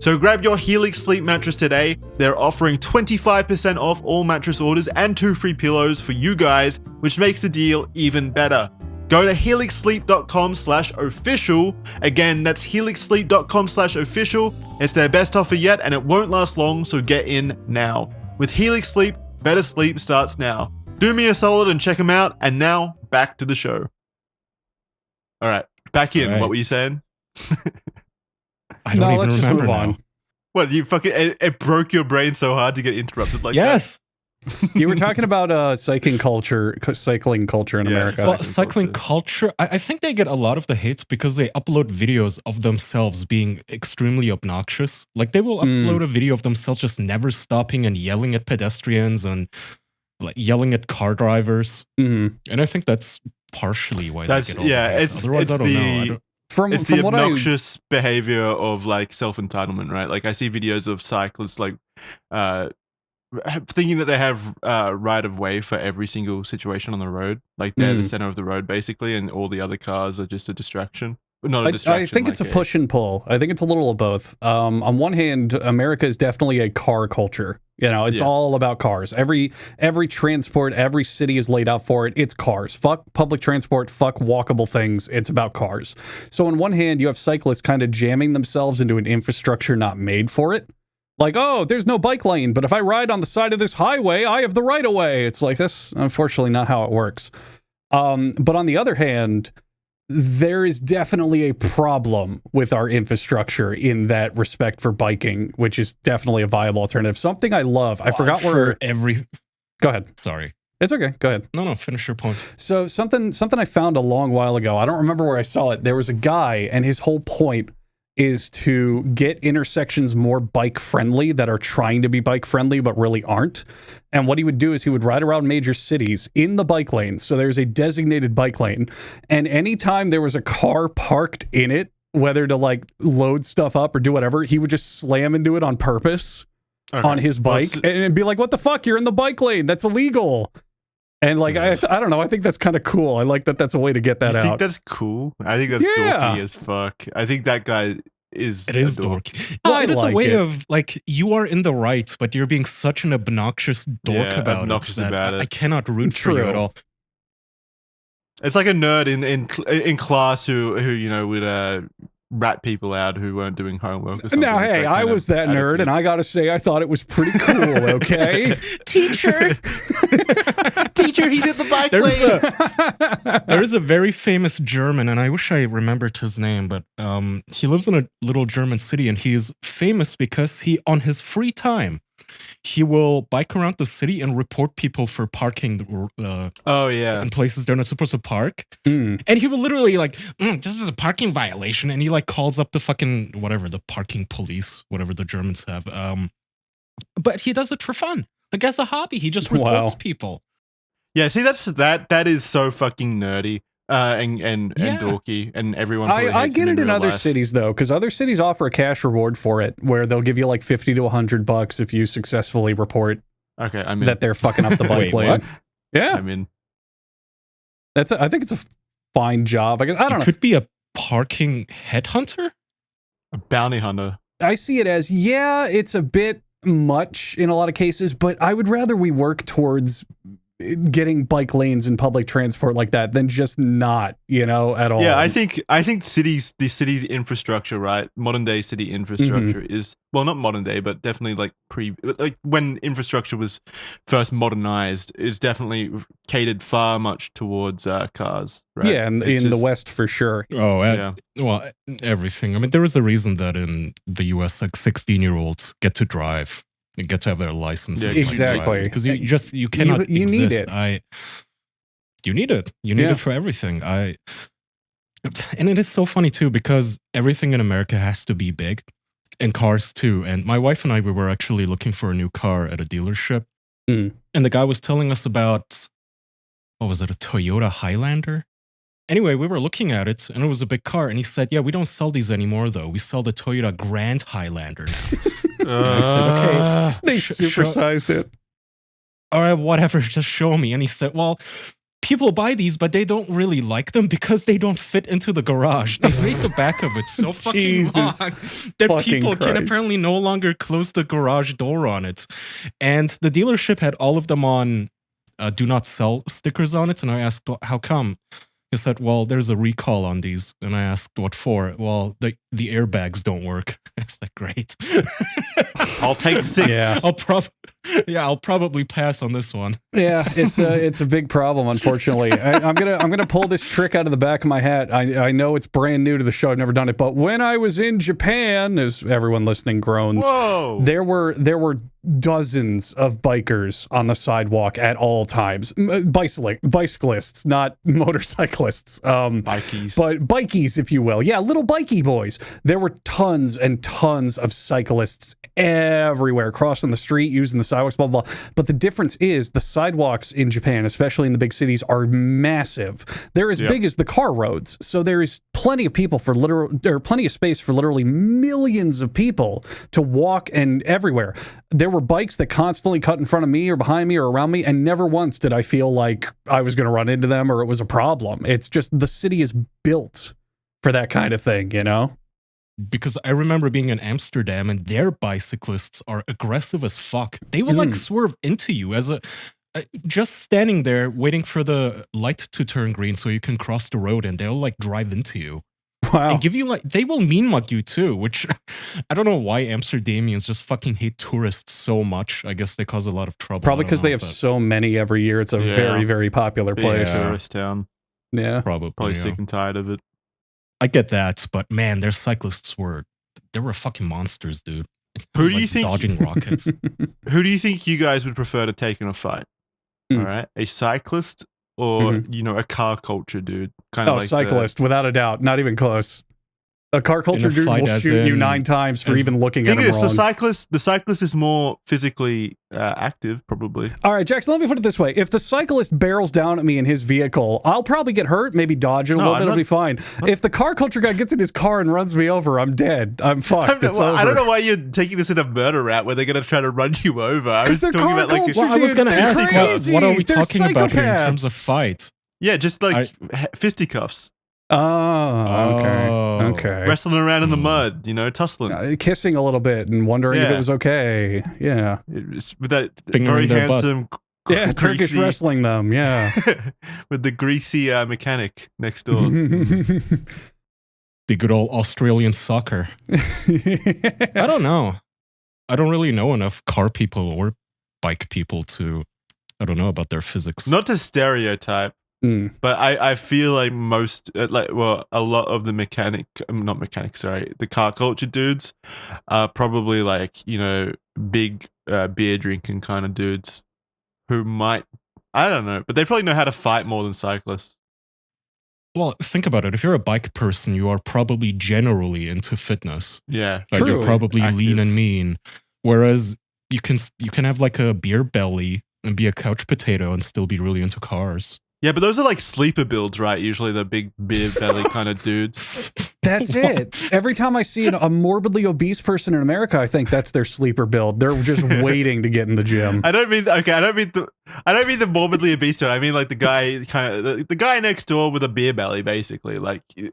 Speaker 1: So grab your Helix Sleep mattress today. They're offering 25% off all mattress orders and 2 free pillows for you guys, which makes the deal even better. Go to helixsleep.com/official. Again, that's helixsleep.com/official. It's their best offer yet, and it won't last long, so get in now. With Helix Sleep, better sleep starts now. Do me a solid and check them out. And now, back to the show. All right, back in. Right. What were you saying?
Speaker 3: I don't even
Speaker 2: let's just
Speaker 3: remember
Speaker 2: move on.
Speaker 3: now.
Speaker 1: What, you fucking, it broke your brain so hard to get interrupted like that?
Speaker 3: Yes.
Speaker 2: You were talking about cycling culture in America.
Speaker 3: Well, cycling culture, I think they get a lot of the hate because they upload videos of themselves being extremely obnoxious. Like, they will upload a video of themselves just never stopping and yelling at pedestrians and like yelling at car drivers. And I think that's partially why they get all the hate. Otherwise, I don't know.
Speaker 1: It's the obnoxious behavior of like self-entitlement, right? Like, I see videos of cyclists like thinking that they have right of way for every single situation on the road. Like, they're the center of the road basically, and all the other cars are just a distraction. Not a distraction.
Speaker 2: I think it's a push and pull. I think it's a little of both. On one hand, America is definitely a car culture. It's all about cars. Every transport, every city is laid out for it. It's cars. Fuck public transport, fuck walkable things. It's about cars. So on one hand, you have cyclists kind of jamming themselves into an infrastructure not made for it. Like, oh, there's no bike lane, but if I ride on the side of this highway, I have the right of way. It's like, that's unfortunately not how it works. But on the other hand, there is definitely a problem with our infrastructure in that respect for biking, which is definitely a viable alternative. Something I love. I forgot where Go ahead.
Speaker 3: Sorry.
Speaker 2: It's okay. Go ahead.
Speaker 3: No, finish your point.
Speaker 2: So something I found a long while ago. I don't remember where I saw it. There was a guy, and his whole point is to get intersections more bike friendly that are trying to be bike friendly but really aren't. And what he would do is he would ride around major cities in the bike lane. So there's a designated bike lane, and anytime there was a car parked in it, whether to like load stuff up or do whatever, he would just slam into it on purpose on his bike and it'd be like, what the fuck, you're in the bike lane, that's illegal. And like, I don't know, I think that's kind of cool. I like that that's a way to get that out.
Speaker 1: I think that's cool. I think that's dorky as fuck. I think that guy is
Speaker 3: It is dorky. Well, it is a way of like, you are in the right, but you're being such an obnoxious dork about it. I cannot root for you at all.
Speaker 1: It's like a nerd in class who would rat people out who weren't doing homework or something.
Speaker 2: Now, hey, I was that nerd, and I gotta say, I thought it was pretty cool, okay?
Speaker 1: Teacher, he's at the bike lane.
Speaker 3: There is a very famous German, and I wish I remembered his name, but he lives in a little German city, and he is famous because he, on his free time, he will bike around the city and report people for parking in places they're not supposed to park. And he will literally like, this is a parking violation. And he like calls up the fucking, whatever, the parking police, whatever the Germans have. But he does it for fun. Like as a hobby, he just reports people.
Speaker 1: Yeah, see, that is so fucking nerdy. And dorky, and everyone.
Speaker 2: I get it in other cities though, because other cities offer a cash reward for it, where they'll give you like $50 to $100 if you successfully report.
Speaker 1: Okay, I mean
Speaker 2: that they're fucking up the bike lane.
Speaker 3: What?
Speaker 2: Yeah,
Speaker 1: I mean
Speaker 2: I think it's a fine job. I don't know.
Speaker 3: Could be a parking headhunter,
Speaker 1: a bounty hunter.
Speaker 2: I see it as it's a bit much in a lot of cases, but I would rather we work towards getting bike lanes and public transport like that than just not, at all.
Speaker 1: Yeah, I think the city's infrastructure, right? Modern day city infrastructure is, well, not modern day, but definitely like when infrastructure was first modernized, is definitely catered far much towards cars. Right?
Speaker 2: Yeah, and in the West for sure.
Speaker 3: Oh, well, everything. I mean, there is a reason that in the US, like 16-year-olds get to drive. You get to have their license.
Speaker 2: Yeah, exactly.
Speaker 3: Because you cannot
Speaker 2: you need it.
Speaker 3: You need it. You need it for everything. And it is so funny too, because everything in America has to be big, and cars too. And my wife and I, we were actually looking for a new car at a dealership. And the guy was telling us about, what was it, a Toyota Highlander? Anyway, we were looking at it, and it was a big car. And he said, yeah, we don't sell these anymore, though. We sell the Toyota Grand Highlander now. I said, okay.
Speaker 2: They supersized it.
Speaker 3: All right, whatever, just show me. And he said, well, people buy these, but they don't really like them because they don't fit into the garage. They make the back of it so fucking long that people can apparently no longer close the garage door on it. And the dealership had all of them on do not sell stickers on it. And I asked, well, how come? He said, well, there's a recall on these. And I asked, what for? Well, the airbags don't work. It's like, great.
Speaker 1: I'll take 6.
Speaker 2: Yeah.
Speaker 3: I'll probably pass on this one.
Speaker 2: Yeah, it's a big problem, unfortunately. I'm gonna pull this trick out of the back of my hat. I know it's brand new to the show. I've never done it, but when I was in Japan, as everyone listening groans, there were dozens of bikers on the sidewalk at all times. Bicyclists, not motorcyclists.
Speaker 1: Bikies.
Speaker 2: But bikies, if you will. Yeah, little bikey boys. There were tons and tons of cyclists everywhere, crossing the street, using the sidewalks, blah, blah, blah. But the difference is the sidewalks in Japan, especially in the big cities, are massive. They're as big as the car roads. So there is plenty of people plenty of space for literally millions of people to walk and everywhere. There were bikes that constantly cut in front of me or behind me or around me, and never once did I feel like I was going to run into them or it was a problem. It's just the city is built for that kind of thing,
Speaker 3: because I remember being in Amsterdam and their bicyclists are aggressive as fuck. They will like swerve into you as just standing there waiting for the light to turn green so you can cross the road, and they'll like drive into you.
Speaker 2: Wow.
Speaker 3: And give you like, they will mean mug you too, which I don't know why Amsterdamians just fucking hate tourists so much. I guess they cause a lot of trouble.
Speaker 2: Probably because they have so many every year. It's a very, very popular place.
Speaker 1: Tourist town.
Speaker 2: Yeah.
Speaker 3: Probably
Speaker 1: sick and tired of it.
Speaker 3: I get that, but man, their cyclists were fucking monsters, dude.
Speaker 1: Who do you think
Speaker 3: dodging rockets?
Speaker 1: Who do you think you guys would prefer to take in a fight? All right, a cyclist or a car culture dude? Kind of like
Speaker 2: cyclist, without a doubt, not even close. A car culture dude will shoot you 9 times for even looking at him wrong.
Speaker 1: The cyclist is more physically active, probably.
Speaker 2: All right, Jackson, let me put it this way. If the cyclist barrels down at me in his vehicle, I'll probably get hurt, maybe dodge it a little bit, it'll be fine. If the car culture guy gets in his car and runs me over, I'm dead. I'm fucked. It's over.
Speaker 1: I don't know why you're taking this in a murder route where they're going to try to run you over. I was talking about like...
Speaker 3: I was going to ask, what are we talking about here in terms of fight?
Speaker 1: Yeah, just like fisticuffs.
Speaker 2: Oh, okay.
Speaker 1: Wrestling around in the mud, tussling.
Speaker 2: Kissing a little bit and wondering if it was okay. Yeah.
Speaker 1: With that very handsome...
Speaker 2: Turkish wrestling them, yeah.
Speaker 1: With the greasy mechanic next door.
Speaker 3: The good old Australian soccer. I don't know. I don't really know enough car people or bike people to... I don't know about their physics.
Speaker 1: Not to stereotype. But I feel like a lot of the the car culture dudes are probably like, big beer drinking kind of dudes who might, I don't know, but they probably know how to fight more than cyclists.
Speaker 3: Well, think about it. If you're a bike person, you are probably generally into fitness.
Speaker 1: Yeah,
Speaker 3: like you're probably lean and mean. Whereas you can have like a beer belly and be a couch potato and still be really into cars.
Speaker 1: Yeah, but those are like sleeper builds, right? Usually the big beer belly kind of dudes.
Speaker 2: That's it. Every time I see a morbidly obese person in America, I think that's their sleeper build. They're just waiting to get in the gym.
Speaker 1: I don't mean the morbidly obese one. I mean like the guy the guy next door with a beer belly, basically. Like he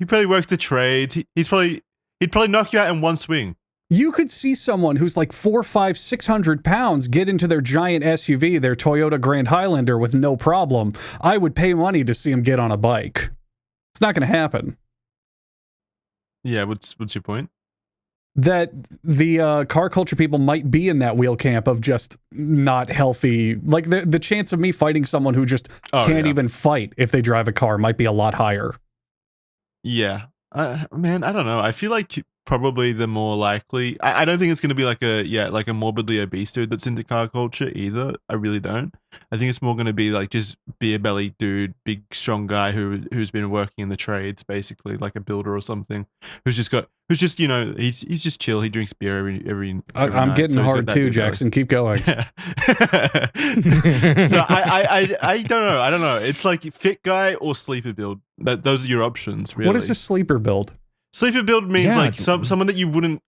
Speaker 1: probably works the trades. He'd probably knock you out in one swing.
Speaker 2: You could see someone who's like 400, 500, 600 pounds get into their giant SUV, their Toyota Grand Highlander, with no problem. I would pay money to see him get on a bike. It's not going to happen.
Speaker 1: Yeah, what's your point?
Speaker 2: That the car culture people might be in that wheel camp of just not healthy. Like the chance of me fighting someone who just can't even fight if they drive a car might be a lot higher.
Speaker 1: Yeah. Man, I don't know. I feel like probably the more likely. I don't think it's going to be like a morbidly obese dude that's into car culture either. I really don't. I think it's more going to be like just beer belly dude, big strong guy who's been working in the trades, basically like a builder or something. Who's just he's just chill. He drinks beer every
Speaker 2: I'm
Speaker 1: night,
Speaker 2: getting
Speaker 1: so
Speaker 2: hard too, Jackson. Keep going.
Speaker 1: So I don't know. I don't know. It's like fit guy or sleeper build. Those are your options. Really.
Speaker 2: What is a sleeper build?
Speaker 1: Sleeper build means like someone that you wouldn't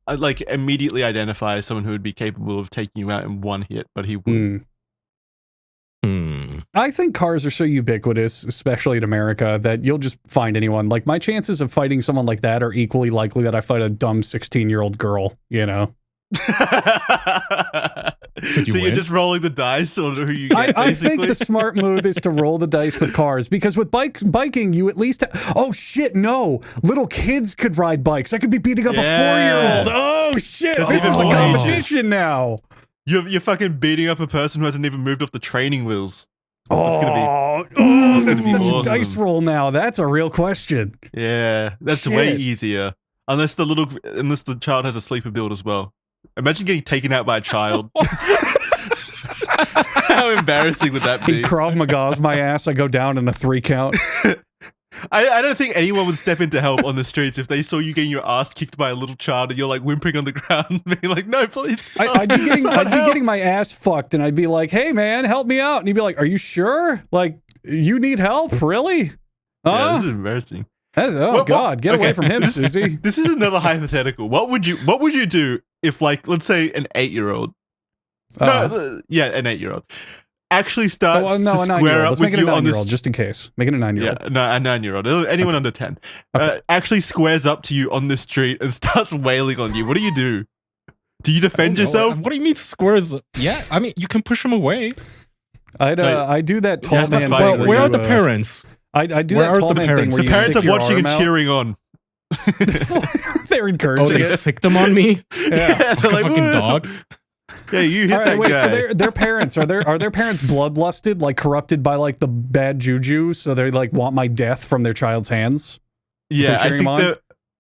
Speaker 1: like immediately identify as someone who would be capable of taking you out in one hit, but he wouldn't.
Speaker 2: I think cars are so ubiquitous, especially in America, that you'll just find anyone. Like my chances of fighting someone like that are equally likely that I fight a dumb 16-year-old girl,
Speaker 1: So you're just rolling the dice on who you get,
Speaker 2: I think the smart move is to roll the dice with cars, because with biking, you at least little kids could ride bikes. I could be beating up a 4-year-old. Oh shit, this is a competition now.
Speaker 1: You're fucking beating up a person who hasn't even moved off the training wheels.
Speaker 2: That's such awesome. A dice roll now. That's a real question.
Speaker 1: Yeah, that's way easier. Unless the child has a sleeper build as well. Imagine getting taken out by a child. How embarrassing would that be?
Speaker 2: He Krav Maga's my ass. I go down in a 3 count.
Speaker 1: I don't think anyone would step in to help on the streets if they saw you getting your ass kicked by a little child and you're like whimpering on the ground and being like, no, please.
Speaker 2: I'd be getting my ass fucked and I'd be like, hey man, help me out. And he'd be like, are you sure? Like, you need help? Really?
Speaker 1: Yeah, this is embarrassing.
Speaker 2: God, get away from him, Susie.
Speaker 1: This is another hypothetical. What would you do if, like, let's say an 8-year-old? An 8-year-old. actually starts
Speaker 2: a
Speaker 1: to square
Speaker 2: 9-year-old.
Speaker 1: up
Speaker 2: Let's
Speaker 1: with
Speaker 2: make it a
Speaker 1: you on
Speaker 2: 9-year-old
Speaker 1: this.
Speaker 2: just in case. Make it a 9-year-old.
Speaker 1: Yeah, no, a 9-year-old. Anyone under 10 actually squares up to you on the street and starts wailing on you. What do you do? Do you defend yourself?
Speaker 3: What do you mean squares? Yeah, I mean you can push them away.
Speaker 2: I do that tall man.
Speaker 3: Well, where are the parents?
Speaker 2: I do that tall man thing where
Speaker 1: the
Speaker 2: you
Speaker 1: parents
Speaker 2: stick
Speaker 1: are
Speaker 2: your
Speaker 1: watching
Speaker 2: arm
Speaker 1: and
Speaker 2: out.
Speaker 1: cheering on.
Speaker 2: They're encouraging
Speaker 3: Oh, they
Speaker 2: it.
Speaker 3: sick them on me?
Speaker 2: Yeah.
Speaker 3: Like a fucking dog.
Speaker 1: Yeah, you hit
Speaker 2: All right,
Speaker 1: that
Speaker 2: wait.
Speaker 1: guy.
Speaker 2: So their parents are their parents bloodlusted, like corrupted by like the bad juju, so they like want my death from their child's hands?
Speaker 1: Yeah,
Speaker 2: cheering him on?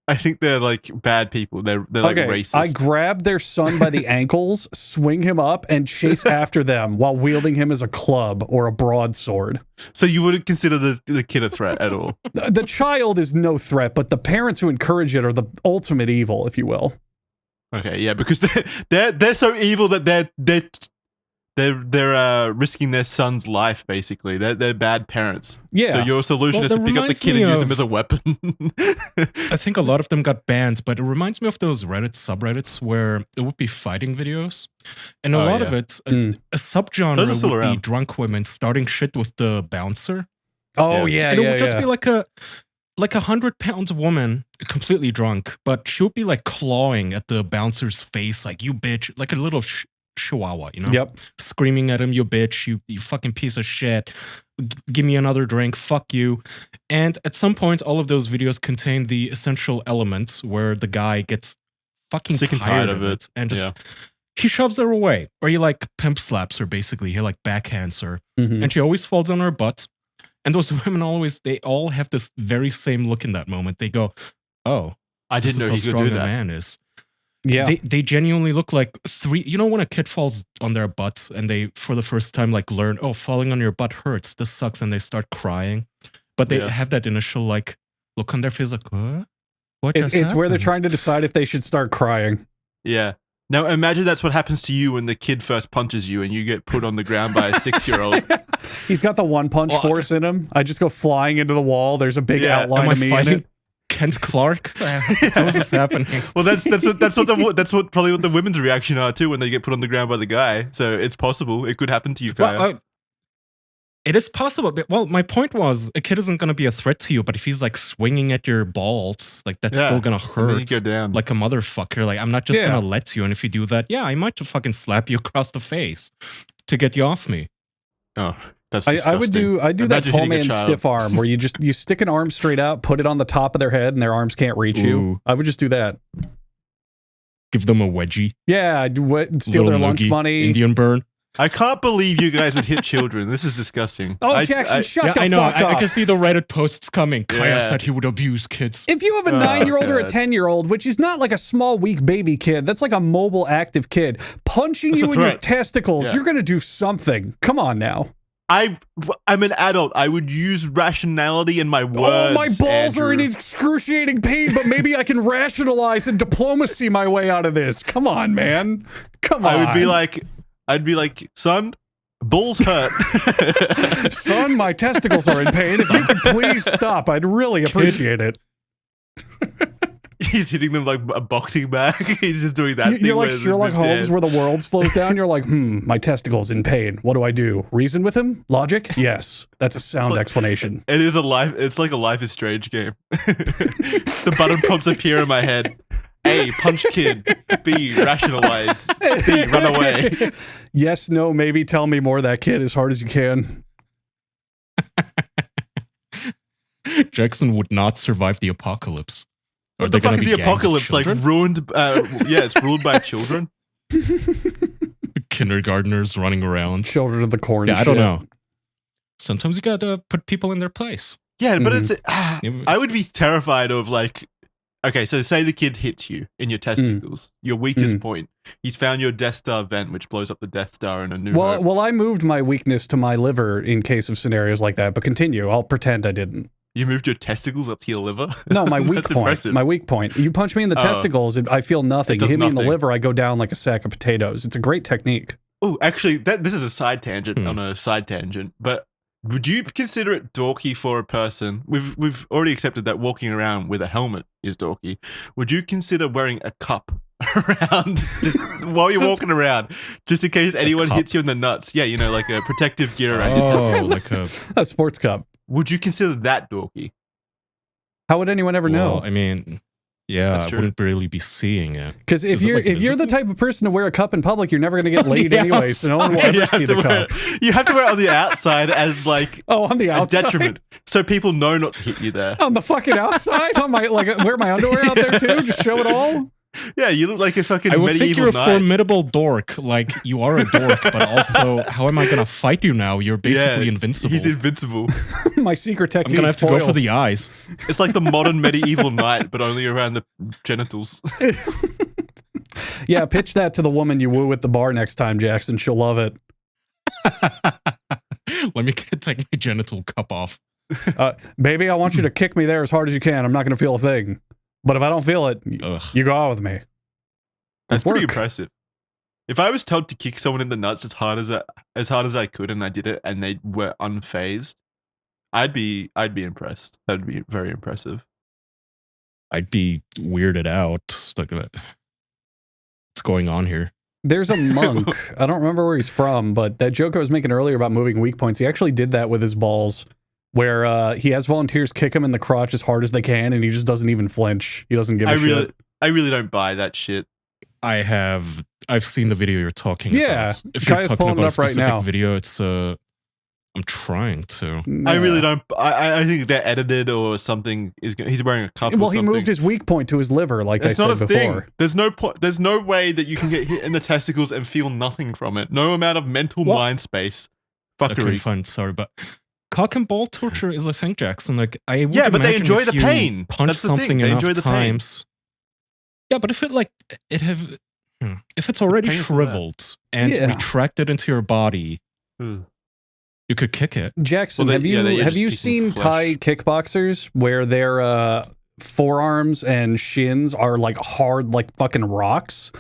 Speaker 1: I think they're like bad people. They're like racist.
Speaker 2: I grab their son by the ankles, swing him up, and chase after them while wielding him as a club or a broadsword.
Speaker 1: So you wouldn't consider the kid a threat at all?
Speaker 2: The child is no threat, but the parents who encourage it are the ultimate evil, if you will.
Speaker 1: Okay, yeah, because they're so evil that they're risking their son's life. Basically, they're bad parents.
Speaker 2: Yeah.
Speaker 1: So your solution is to pick up the kid and use him as a weapon.
Speaker 3: I think a lot of them got banned, but it reminds me of those Reddit subreddits where it would be fighting videos, and a lot of it, a subgenre would be drunk women starting shit with the bouncer.
Speaker 2: Oh yeah,
Speaker 3: and it would just be like a 100-pound woman, completely drunk, but she would be like clawing at the bouncer's face, like you bitch, like a little chihuahua, you know?
Speaker 2: Yep.
Speaker 3: Screaming at him, you bitch, you fucking piece of shit. Give me another drink, fuck you. And at some point, all of those videos contain the essential elements where the guy gets fucking
Speaker 1: sick and tired of it
Speaker 3: and just he shoves her away, or he like pimp slaps her. Basically, he like backhands her, and she always falls on her butt. And those women they all have this very same look in that moment. They go, "Oh,
Speaker 1: I didn't know he could do that."
Speaker 3: A man is."
Speaker 2: Yeah,
Speaker 3: they genuinely look like three. You know when a kid falls on their butts and they, for the first time, like learn, "Oh, falling on your butt hurts. This sucks," and they start crying. But they have that initial like look on their face, like, "What? What?"
Speaker 2: It's where they're trying to decide if they should start crying.
Speaker 1: Yeah. Now imagine that's what happens to you when the kid first punches you and you get put on the ground by a 6-year-old.
Speaker 2: He's got the one punch force in him. I just go flying into the wall. There's a big outline of me in it.
Speaker 3: Kent Clarke? How is this happening?
Speaker 1: Well, that's probably what the women's reaction are too when they get put on the ground by the guy. So it's possible it could happen to you, Kaya.
Speaker 3: Well, it is possible. But, well, my point was a kid isn't going to be a threat to you, but if he's like swinging at your balls, like that's still going to hurt.
Speaker 1: You go down
Speaker 3: like a motherfucker. Like I'm not just going to let you. And if you do that, I might just fucking slap you across the face to get you off me.
Speaker 1: Oh. That's disgusting.
Speaker 2: I do that tall man stiff arm where you stick an arm straight out, put it on the top of their head, and their arms can't reach you. I would just do that.
Speaker 3: Give them a wedgie.
Speaker 2: Yeah, steal their lunch money.
Speaker 3: Indian burn.
Speaker 1: I can't believe you guys would hit children. This is disgusting.
Speaker 2: Oh, Jackson, shut the
Speaker 3: I know.
Speaker 2: fuck up.
Speaker 3: I can see the Reddit posts coming. Kaya said he would abuse kids.
Speaker 2: If you have a 9-year-old or a 10-year-old, which is not like a small, weak baby kid, that's like a mobile, active kid, punching you in your testicles, you're going to do something. Come on now.
Speaker 1: I'm an adult. I would use rationality in my words.
Speaker 2: Oh, my balls
Speaker 1: Andrew.
Speaker 2: are in excruciating pain, but maybe I can rationalize and diplomacy my way out of this. Come on, man. Come on.
Speaker 1: I'd be like, son, balls hurt.
Speaker 2: Son, my testicles are in pain. If you could please stop, I'd really appreciate it.
Speaker 1: He's hitting them like a boxing bag. He's just doing that thing.
Speaker 2: You're like Sherlock Holmes where the world slows down. You're like, my testicles in pain. What do I do? Reason with him? Logic? Yes. That's a sound explanation.
Speaker 1: It's like a Life is Strange game. The button prompts appear in my head. A, punch kid. B, rationalize. C, run away.
Speaker 2: Yes, no, maybe. Tell me more of that kid as hard as you can.
Speaker 3: Jackson would not survive the apocalypse.
Speaker 1: What the fuck is the apocalypse? Like ruined? It's ruled by children.
Speaker 3: Kindergartners running around.
Speaker 2: Children of the corn.
Speaker 3: Yeah, I don't know. Sometimes you gotta put people in their place.
Speaker 1: Yeah, but it's. I would be terrified of like. Okay, so say the kid hits you in your testicles, your weakest point. He's found your Death Star vent, which blows up the Death Star in a new.
Speaker 2: Well, I moved my weakness to my liver in case of scenarios like that. But continue. I'll pretend I didn't.
Speaker 1: You moved your testicles up to your liver?
Speaker 2: No, my weak point.
Speaker 1: Impressive.
Speaker 2: My weak point. You punch me in the testicles, I feel nothing. You hit me in the liver, I go down like a sack of potatoes. It's a great technique.
Speaker 1: Oh, actually, this is a side tangent on a side tangent. But would you consider it dorky for a person? We've already accepted that walking around with a helmet is dorky. Would you consider wearing a cup around just while you're walking around, just in case anyone hits you in the nuts. Yeah, like a protective gear around your testicles.
Speaker 2: Like a sports cup.
Speaker 1: Would you consider that dorky?
Speaker 2: How would anyone ever know?
Speaker 3: I mean, yeah, I wouldn't really be seeing it.
Speaker 2: Because if you're the type of person to wear a cup in public, you're never going to get laid anyway, so no one will ever see the cup.
Speaker 1: You have to wear it on the outside as like
Speaker 2: on the outside?
Speaker 1: a detriment, so people know not to hit you there.
Speaker 2: On the fucking outside? On my wear my underwear out there too? Just show it all?
Speaker 1: Yeah, you look like a fucking medieval knight. I would think
Speaker 3: you're a formidable dork. Like, you are a dork, but also, how am I going to fight you now? You're basically invincible.
Speaker 1: He's invincible.
Speaker 2: My secret technique.
Speaker 3: I'm going to have to go for the eyes.
Speaker 1: It's like the modern medieval knight, but only around the genitals.
Speaker 2: Yeah, pitch that to the woman you woo at the bar next time, Jackson. She'll love it.
Speaker 3: Let me take my genital cup off.
Speaker 2: Baby, I want you to kick me there as hard as you can. I'm not going to feel a thing. But if I don't feel it, you go out with me.
Speaker 1: That's pretty impressive. If I was told to kick someone in the nuts as hard as I could, and I did it, and they were unfazed, I'd be impressed. That'd be very impressive.
Speaker 3: I'd be weirded out. Like, what's going on here?
Speaker 2: There's a monk. I don't remember where he's from, but that joke I was making earlier about moving weak points, he actually did that with his balls. Where he has volunteers kick him in the crotch as hard as they can, and he just doesn't even flinch. He doesn't give a shit.
Speaker 1: I really don't buy that shit.
Speaker 3: I've seen the video you're talking
Speaker 2: about.
Speaker 3: If you're talking about a specific
Speaker 2: right now.
Speaker 3: Video, it's I'm trying to.
Speaker 1: I really don't. I think they're edited or something. He's wearing a cup.
Speaker 2: Well,
Speaker 1: or
Speaker 2: he moved his weak point to his liver, like I said before.
Speaker 1: Thing. There's no point. There's no way that you can get hit in the testicles and feel nothing from it. No amount of mental mind space. Fuckery.
Speaker 3: Fine. Sorry, but. Cock and ball torture is a thing, Jackson. Like, I would
Speaker 1: but they enjoy the pain.
Speaker 3: Punch
Speaker 1: That's the
Speaker 3: something
Speaker 1: thing. They
Speaker 3: enough
Speaker 1: enjoy the
Speaker 3: times. Pain. Yeah, but if if it's already shriveled and retracted into your body, you could kick it.
Speaker 2: Jackson, have you seen Thai kickboxers where their forearms and shins are like hard, like fucking rocks?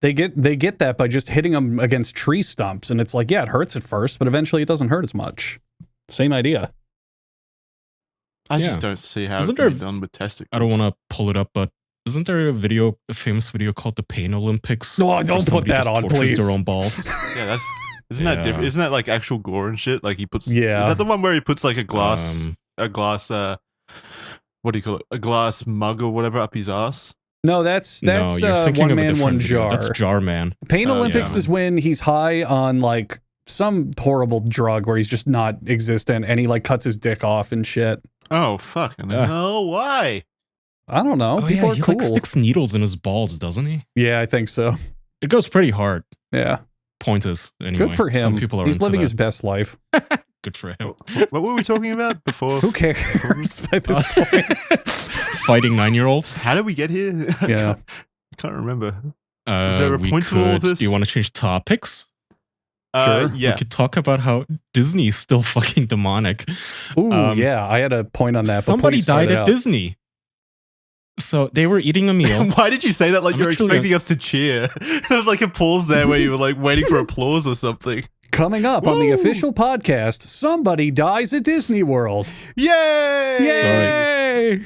Speaker 2: They get that by just hitting them against tree stumps, and it's like, yeah, it hurts at first, but eventually it doesn't hurt as much. Same idea.
Speaker 1: I just don't see how it can be done with testicles.
Speaker 3: I don't want to pull it up, but isn't there a famous video called the Pain Olympics?
Speaker 2: No, don't put that on, please.
Speaker 3: Their own balls.
Speaker 1: Yeah, isn't that different? Isn't that like actual gore and shit? Like he puts. Yeah. Is that the one where he puts like a glass, what do you call it? A glass mug or whatever up his ass?
Speaker 2: No, that's one man, one jar.
Speaker 3: That's Jar Man.
Speaker 2: Pain Olympics is when he's high on like some horrible drug where he's just not existent, and he like cuts his dick off and shit.
Speaker 1: Oh fuck! No, why?
Speaker 2: I don't know. People are cool.
Speaker 3: He like sticks needles in his balls, doesn't he?
Speaker 2: Yeah, I think so.
Speaker 3: It goes pretty hard.
Speaker 2: Yeah.
Speaker 3: Pointers. Anyway.
Speaker 2: Good for him. He's living his best life.
Speaker 3: Good for him.
Speaker 1: What were we talking about before?
Speaker 2: Who cares at this point?
Speaker 3: Fighting 9-year-olds.
Speaker 1: How did we get here?
Speaker 2: Yeah.
Speaker 1: I can't remember. Is there a point to all this?
Speaker 3: Do you want to change topics?
Speaker 2: Sure.
Speaker 3: Yeah. We could talk about how Disney is still fucking demonic.
Speaker 2: Ooh, yeah. I had a point on that.
Speaker 3: Somebody died at Disney. So they were eating a meal.
Speaker 1: Why did you say that like you were expecting us to cheer? There was like a pause there where you were like waiting for applause or something.
Speaker 2: Coming up on the official podcast, somebody dies at Disney World.
Speaker 1: Yay!
Speaker 2: Yay!
Speaker 3: Sorry.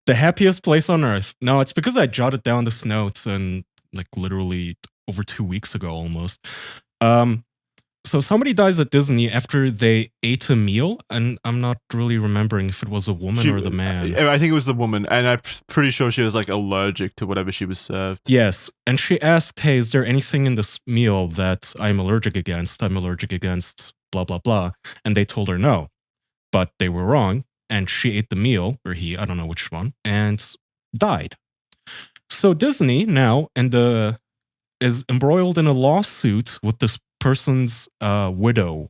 Speaker 3: The happiest place on earth. No, it's because I jotted down this notes and like literally over 2 weeks ago almost. So somebody dies at Disney after they ate a meal, and I'm not really remembering if it was a woman or the man.
Speaker 1: I think it was the woman, and I'm pretty sure she was like allergic to whatever she was served.
Speaker 3: Yes, and she asked, hey, is there anything in this meal that I'm allergic against? I'm allergic against blah, blah, blah. And they told her no, but they were wrong, and she ate the meal, or he, I don't know which one, and died. So Disney now is embroiled in a lawsuit with this person's widow/widower,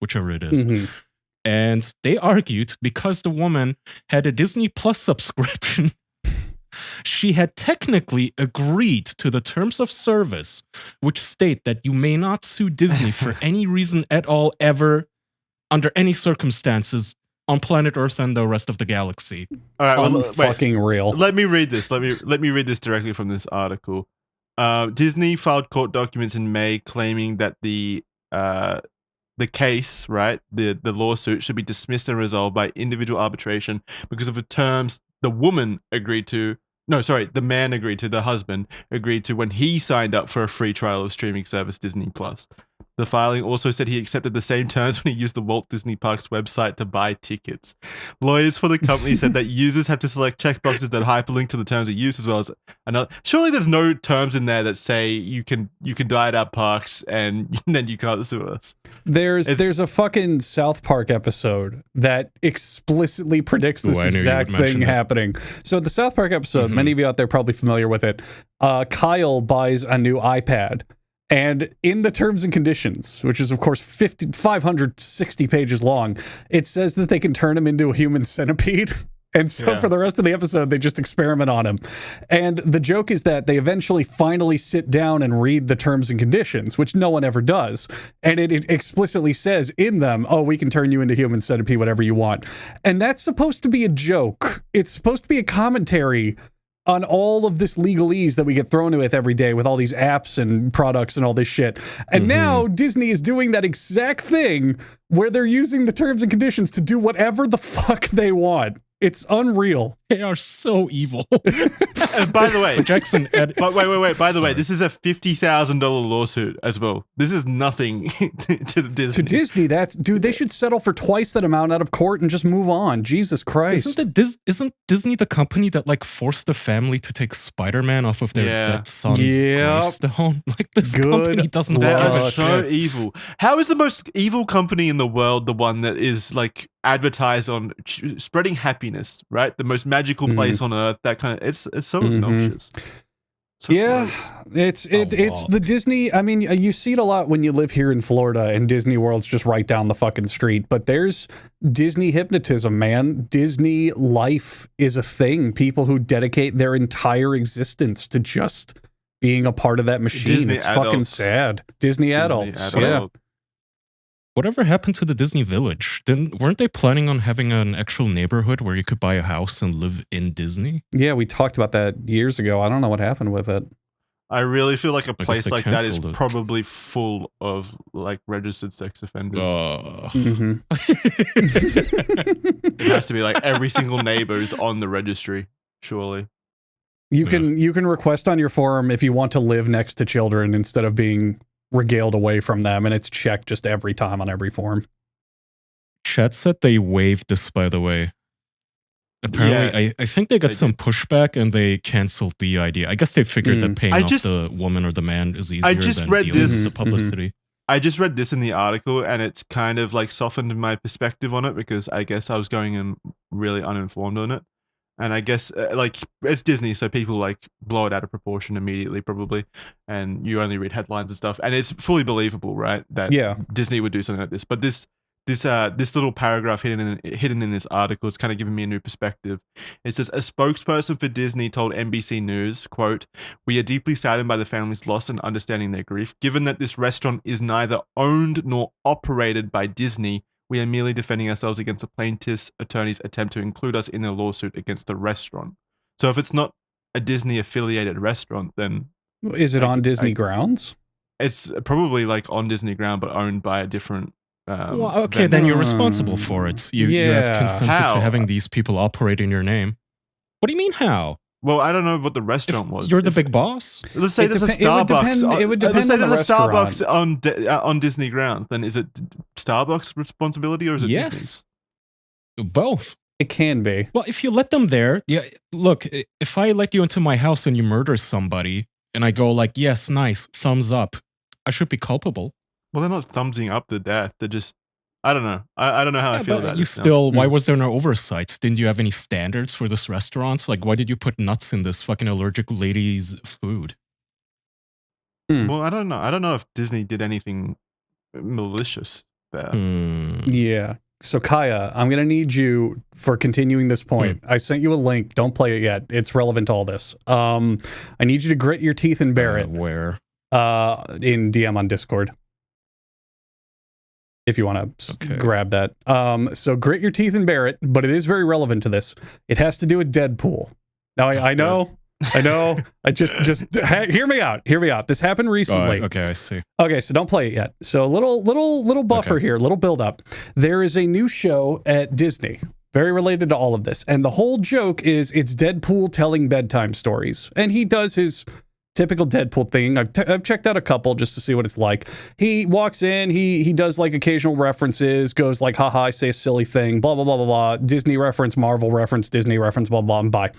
Speaker 3: whichever it is. Mm-hmm. And they argued because the woman had a Disney Plus subscription, she had technically agreed to the terms of service, which state that you may not sue Disney for any reason at all, ever, under any circumstances, on planet Earth and the rest of the galaxy.
Speaker 2: All right, fucking real.
Speaker 1: Let me read this. Let me read this directly from this article. Disney filed court documents in May claiming that the case, right, the lawsuit should be dismissed and resolved by individual arbitration because of the terms the woman agreed to No, sorry, the man agreed to, the husband agreed to when he signed up for a free trial of streaming service Disney Plus. The filing also said he accepted the same terms when he used the Walt Disney Parks website to buy tickets. Lawyers for the company said that users have to select checkboxes that hyperlink to the terms of use as well as another. Surely there's no terms in there that say you can die at our parks and then you can't sue us.
Speaker 2: There's a fucking South Park episode that explicitly predicts this exact thing happening. So the South Park episode, many of you out there are probably familiar with it. Kyle buys a new iPad. And in the terms and conditions, which is, of course, 560 pages long, it says that they can turn him into a human centipede. And so for the rest of the episode, they just experiment on him. And the joke is that they eventually finally sit down and read the terms and conditions, which no one ever does. And it explicitly says in them, oh, we can turn you into human centipede, whatever you want. And that's supposed to be a joke. It's supposed to be a commentary on all of this legalese that we get thrown with every day with all these apps and products and all this shit. And now Disney is doing that exact thing where they're using the terms and conditions to do whatever the fuck they want. It's unreal.
Speaker 3: They are so evil.
Speaker 1: And by the way,
Speaker 3: Jackson.
Speaker 1: But wait. By the way, this is a $50,000 lawsuit as well. This is nothing to Disney.
Speaker 2: To Disney, they should settle for twice that amount out of court and just move on. Jesus Christ!
Speaker 3: Isn't Disney the company that like forced the family to take Spider-Man off of their dead son's gravestone? Like this company doesn't
Speaker 1: That is so evil. How is the most evil company in the world the one that is like advertised on spreading happiness, right? The most magical place on earth. That kind of it's so obnoxious. So
Speaker 2: it's the Disney. I mean, you see it a lot when you live here in Florida, and Disney World's just right down the fucking street. But there's Disney hypnotism, man. Disney life is a thing. People who dedicate their entire existence to just being a part of that machine.
Speaker 1: Disney
Speaker 2: it's
Speaker 1: adults.
Speaker 2: Fucking sad. Disney adults. Yeah.
Speaker 3: Whatever happened to the Disney Village? Weren't they planning on having an actual neighborhood where you could buy a house and live in Disney?
Speaker 2: Yeah, we talked about that years ago. I don't know what happened with it.
Speaker 1: I really feel like a place like that is probably full of like registered sex offenders. It has to be like every single neighbor is on the registry, surely.
Speaker 2: You can request on your form if you want to live next to children instead of being regaled away from them, and it's checked just every time on every form.
Speaker 3: Chat said they waived this, by the way. Apparently, I think they got some pushback and they canceled the idea. I guess they figured that paying off the woman or the man is easier than dealing with the publicity.
Speaker 1: I just read this in the article, and it's kind of like softened my perspective on it because I guess I was going in really uninformed on it. And I guess, like, it's Disney, so people, like, blow it out of proportion immediately, probably. And you only read headlines and stuff. And it's fully believable, right? That Disney would do something like this. But this little paragraph hidden in this article is kind of giving me a new perspective. It says, a spokesperson for Disney told NBC News, quote, "We are deeply saddened by the family's loss and understanding their grief. Given that this restaurant is neither owned nor operated by Disney, we are merely defending ourselves against the plaintiff's attorney's attempt to include us in their lawsuit against the restaurant." So if it's not a Disney-affiliated restaurant, then...
Speaker 2: Is it on Disney grounds?
Speaker 1: It's probably like on Disney ground, but owned by a different...
Speaker 3: well, okay, then you're responsible for it. You have consented to having these people operate in your name. What do you mean, how?
Speaker 1: Well, I don't know what the restaurant was.
Speaker 3: You're the big boss?
Speaker 1: Let's say there's a Starbucks. It would depend on the Starbucks on Disney grounds. Then is it Starbucks' responsibility or is it Disney's?
Speaker 3: Both.
Speaker 2: It can be.
Speaker 3: Well, if you let them there, look, if I let you into my house and you murder somebody and I go like, yes, nice, thumbs up, I should be culpable.
Speaker 1: Well, they're not thumbsing up to death. They're just... I don't know. I don't know how I feel about it.
Speaker 3: Why was there no oversight? Didn't you have any standards for this restaurant? Like, why did you put nuts in this fucking allergic lady's food?
Speaker 1: Well, I don't know. I don't know if Disney did anything malicious there.
Speaker 2: Yeah. So, Kaya, I'm going to need you for continuing this point. I sent you a link. Don't play it yet. It's relevant to all this. I need you to grit your teeth and bear it.
Speaker 3: Where?
Speaker 2: In DM on Discord. If you want to grab that. So grit your teeth and bear it, but it is very relevant to this. It has to do with Deadpool. Now, I know. I just hear me out. Hear me out. This happened recently.
Speaker 3: Okay, I see.
Speaker 2: Okay, so don't play it yet. So a little buffer here, little build up. There is a new show at Disney Very related to all of this. And the whole joke is it's Deadpool telling bedtime stories. And he does his typical Deadpool thing. I've checked out a couple just to see what it's like. He walks in, he does like occasional references, goes like, haha, I say a silly thing, blah, blah, blah, blah, blah. Disney reference, Marvel reference, Disney reference, blah, blah, and bye.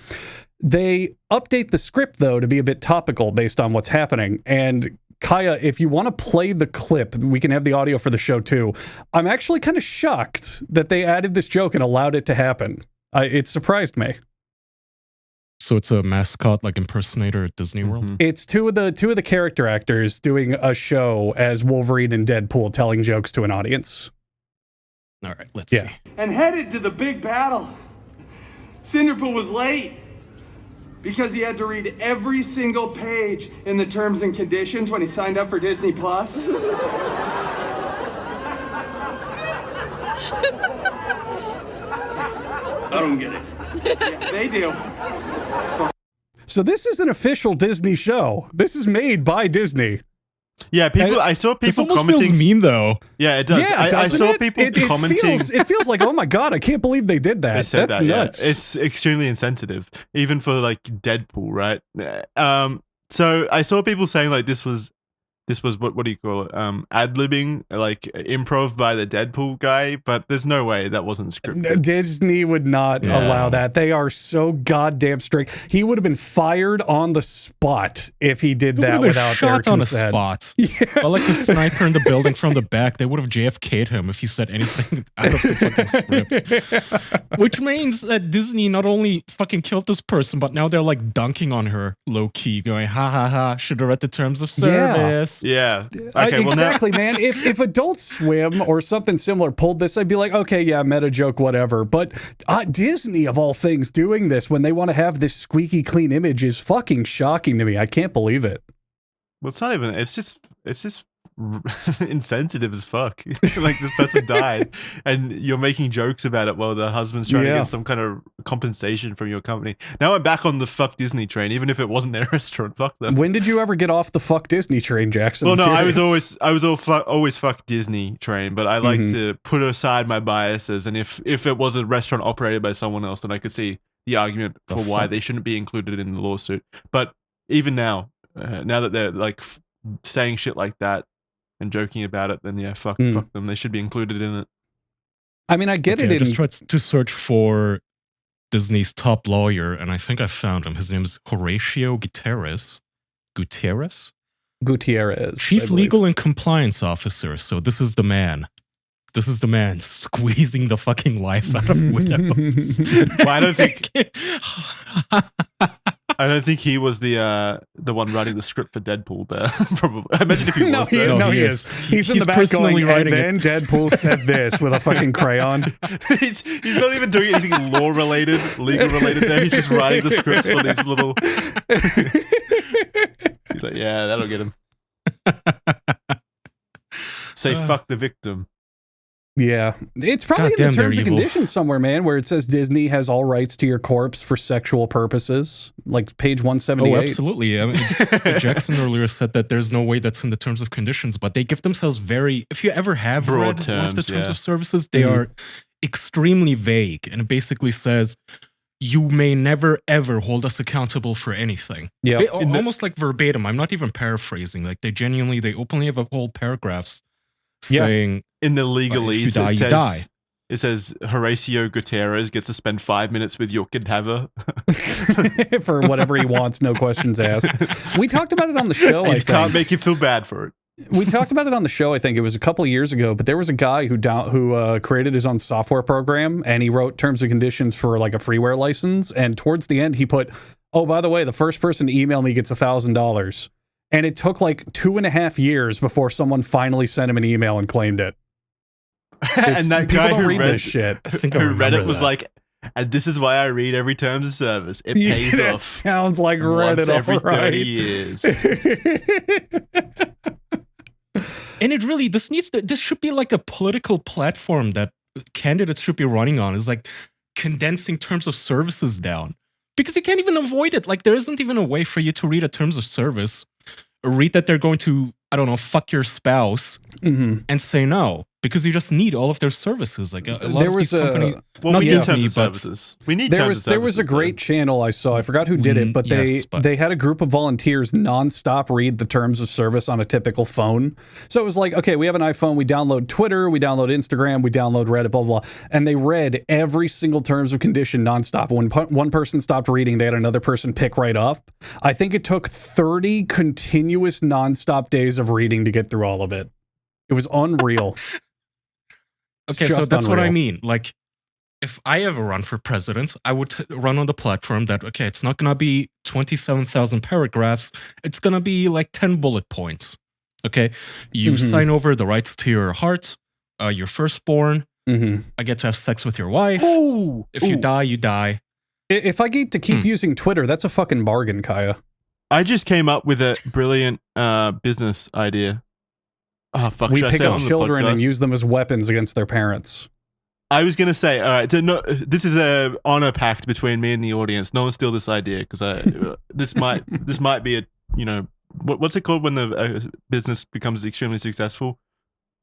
Speaker 2: They update the script, though, to be a bit topical based on what's happening. And Kaya, if you want to play the clip, we can have the audio for the show, too. I'm actually kind of shocked that they added this joke and allowed it to happen. It surprised me.
Speaker 3: So it's a mascot like impersonator at Disney World?
Speaker 2: It's two of the character actors doing a show as Wolverine and Deadpool telling jokes to an audience.
Speaker 3: All right, let's see.
Speaker 4: And headed to the big battle. Cinderpool was late because he had to read every single page in the terms and conditions when he signed up for Disney Plus. I don't get it. Yeah, they do.
Speaker 2: So this is an official Disney show. This is made by Disney.
Speaker 1: Yeah, I saw people commenting.
Speaker 3: Feels mean though.
Speaker 1: Yeah, it does.
Speaker 2: Yeah,
Speaker 1: I saw people commenting.
Speaker 2: It feels like, oh my god, I can't believe they did that. That's nuts.
Speaker 1: Yeah. It's extremely insensitive, even for like Deadpool, right? So I saw people saying like this was what do you call it? Ad-libbing, like improv by the Deadpool guy, but there's no way that wasn't scripted.
Speaker 2: Disney would not allow that. They are so goddamn strict. He would have been fired on the spot if he did that without their consent.
Speaker 3: On the spot. Yeah. But like the sniper in the building from the back, they would have JFK'd him if he said anything out of the fucking script. Which means that Disney not only fucking killed this person, but now they're like dunking on her low-key, going, ha ha ha, should have read the terms of service.
Speaker 1: Yeah. Okay,
Speaker 2: exactly, man. If Adult Swim or something similar pulled this, I'd be like, okay, yeah, meta joke, whatever. But Disney, of all things, doing this when they want to have this squeaky clean image is fucking shocking to me. I can't believe it.
Speaker 1: Well, it's not even. It's just insensitive as fuck. Like this person died, and you're making jokes about it while the husband's trying to get some kind of compensation from your company. Now I'm back on the fuck Disney train, even if it wasn't their restaurant. Fuck them.
Speaker 2: When did you ever get off the fuck Disney train, Jackson?
Speaker 1: Well, no, I was always fuck Disney train, but I like to put aside my biases, and if it was a restaurant operated by someone else, then I could see the argument for why they shouldn't be included in the lawsuit. But even now, now that they're like saying shit like that and joking about it, then yeah, fuck them. They should be included in it.
Speaker 2: I mean, I get it.
Speaker 3: I just tried to search for Disney's top lawyer, and I think I found him. His name is Horatio Gutierrez. Chief Legal and Compliance Officer. So this is the man. This is the man squeezing the fucking life out of widows.
Speaker 1: Well, I don't think he was the one writing the script for Deadpool there. Probably. I imagine if he was there.
Speaker 2: No, he is. He's in the back going, and then Deadpool said this with a fucking crayon.
Speaker 1: He's not even doing anything law-related, legal-related there. He's just writing the scripts for these little... He's like, yeah, that'll get him. Say fuck the victim.
Speaker 2: Yeah, it's probably in the terms and conditions somewhere, man, where it says Disney has all rights to your corpse for sexual purposes, like page 178.
Speaker 3: Oh, absolutely. I mean, Jackson earlier said that there's no way that's in the terms of conditions, but they give themselves very, if you ever have
Speaker 1: broad
Speaker 3: read
Speaker 1: terms,
Speaker 3: one of the terms of services, they are extremely vague, and it basically says, you may never, ever hold us accountable for anything.
Speaker 2: Yeah,
Speaker 3: almost like verbatim. I'm not even paraphrasing. Like they openly have a whole paragraphs saying...
Speaker 1: In the legalese,
Speaker 3: you die.
Speaker 1: It says Horatio Gutierrez gets to spend 5 minutes with your cadaver
Speaker 2: for whatever he wants, no questions asked. We talked about it on the show. I
Speaker 1: can't make you feel bad for it.
Speaker 2: We talked about it on the show. I think it was a couple of years ago, but there was a guy who created his own software program, and he wrote terms and conditions for like a freeware license. And towards the end, he put, "Oh, by the way, the first person to email me gets $1,000." And it took like 2.5 years before someone finally sent him an email and claimed it.
Speaker 1: And that guy who read
Speaker 2: this shit,
Speaker 1: who read it was like, and this is why I read every terms of service. It pays off.
Speaker 2: Sounds like Reddit
Speaker 1: every 30 years.
Speaker 3: And it really, this should be like a political platform that candidates should be running on, is like condensing terms of services down. Because you can't even avoid it. Like there isn't even a way for you to read a terms of service, read that they're going to, I don't know, fuck your spouse and say no. because you just need all of their services. Like a lot
Speaker 2: There
Speaker 3: of
Speaker 2: was
Speaker 3: these companies,
Speaker 1: Well,
Speaker 3: not
Speaker 1: we need
Speaker 3: Disney,
Speaker 1: terms of
Speaker 3: but
Speaker 1: services. We need
Speaker 2: there
Speaker 1: terms
Speaker 2: was
Speaker 1: of services.
Speaker 2: there was a great channel I saw. I forgot who did it, but they had a group of volunteers nonstop read the terms of service on a typical phone. So it was like, okay, we have an iPhone, we download Twitter, we download Instagram, we download Reddit, blah blah, blah. And they read every single terms of condition nonstop. When one person stopped reading, they had another person pick right up. I think it took 30 continuous nonstop days of reading to get through all of it. It was unreal.
Speaker 3: Okay, so that's what I mean. Like, if I ever run for president, I would run on the platform that, okay, it's not going to be 27,000 paragraphs. It's going to be like 10 bullet points. Okay? You sign over the rights to your heart, your firstborn. I get to have sex with your wife. If you die, you die.
Speaker 2: If I get to keep using Twitter, that's a fucking bargain, Kaya.
Speaker 1: I just came up with a brilliant business idea. Oh, fuck.
Speaker 2: We pick up children and use them as weapons against their parents.
Speaker 1: I was going to say, all right, this is a honor pact between me and the audience. No one steal this idea, because this might be a, what's it called when the business becomes extremely successful?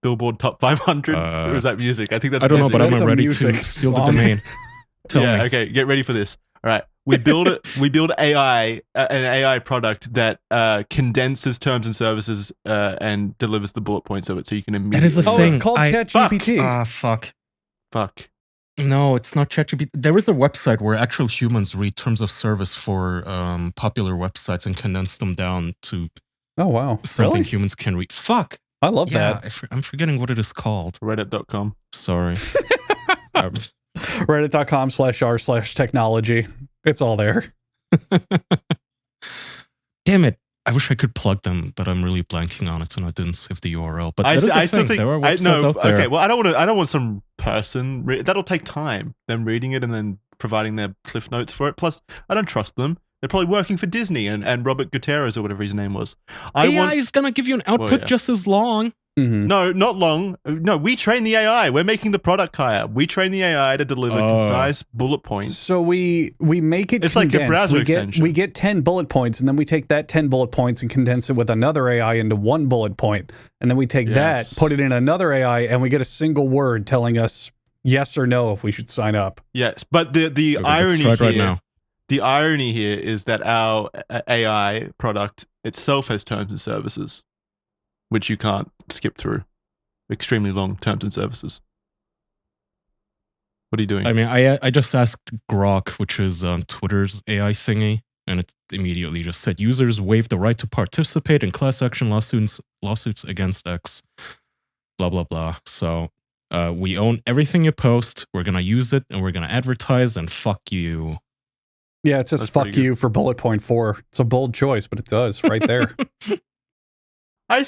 Speaker 1: Billboard Top 500? Or is that music? I think that's.
Speaker 3: I don't know, but I'm ready to
Speaker 2: music
Speaker 3: steal the
Speaker 2: song.
Speaker 3: domain. Tell me.
Speaker 1: Okay, get ready for this. All right, we build AI, an AI product that condenses terms and services and delivers the bullet points of it, so you can immediately.
Speaker 3: That is a thing.
Speaker 2: It's called ChatGPT.
Speaker 3: Fuck. No, it's not ChatGPT. There is a website where actual humans read terms of service for popular websites and condense them down to something humans can read. Fuck.
Speaker 2: I love that.
Speaker 3: I'm forgetting what it is called.
Speaker 1: Reddit.com.
Speaker 3: Sorry.
Speaker 2: Reddit.com/r/technology. It's all there.
Speaker 3: Damn it. I wish I could plug them, but I'm really blanking on it, and I didn't save the URL. But I still think
Speaker 1: there
Speaker 3: are websites out there.
Speaker 1: Okay, well, I don't want some person. That'll take time. Them reading it and then providing their cliff notes for it. Plus, I don't trust them. They're probably working for Disney and Robert Gutierrez or whatever his name was.
Speaker 3: AI is going to give you an output just as long.
Speaker 1: No, not long. No, we train the AI. We're making the product higher. We train the AI to deliver concise bullet points.
Speaker 2: So we make it.
Speaker 1: It's condensed. Like a browser extension.
Speaker 2: We get 10 bullet points, and then we take that 10 bullet points and condense it with another AI into one bullet point, and then we take that, put it in another AI, and we get a single word telling us yes or no if we should sign up.
Speaker 1: Yes, but the irony here. Right now. The irony here is that our AI product itself has terms and services, which you can't skip through. Extremely long terms and services. What are you doing?
Speaker 3: I mean, I just asked Grok, which is Twitter's AI thingy, and it immediately just said users waive the right to participate in class action lawsuits against X, blah, blah, blah. So we own everything you post. We're going to use it, and we're going to advertise, and fuck you.
Speaker 2: Yeah, it says fuck you for bullet point 4. It's a bold choice, but it does right there.
Speaker 1: I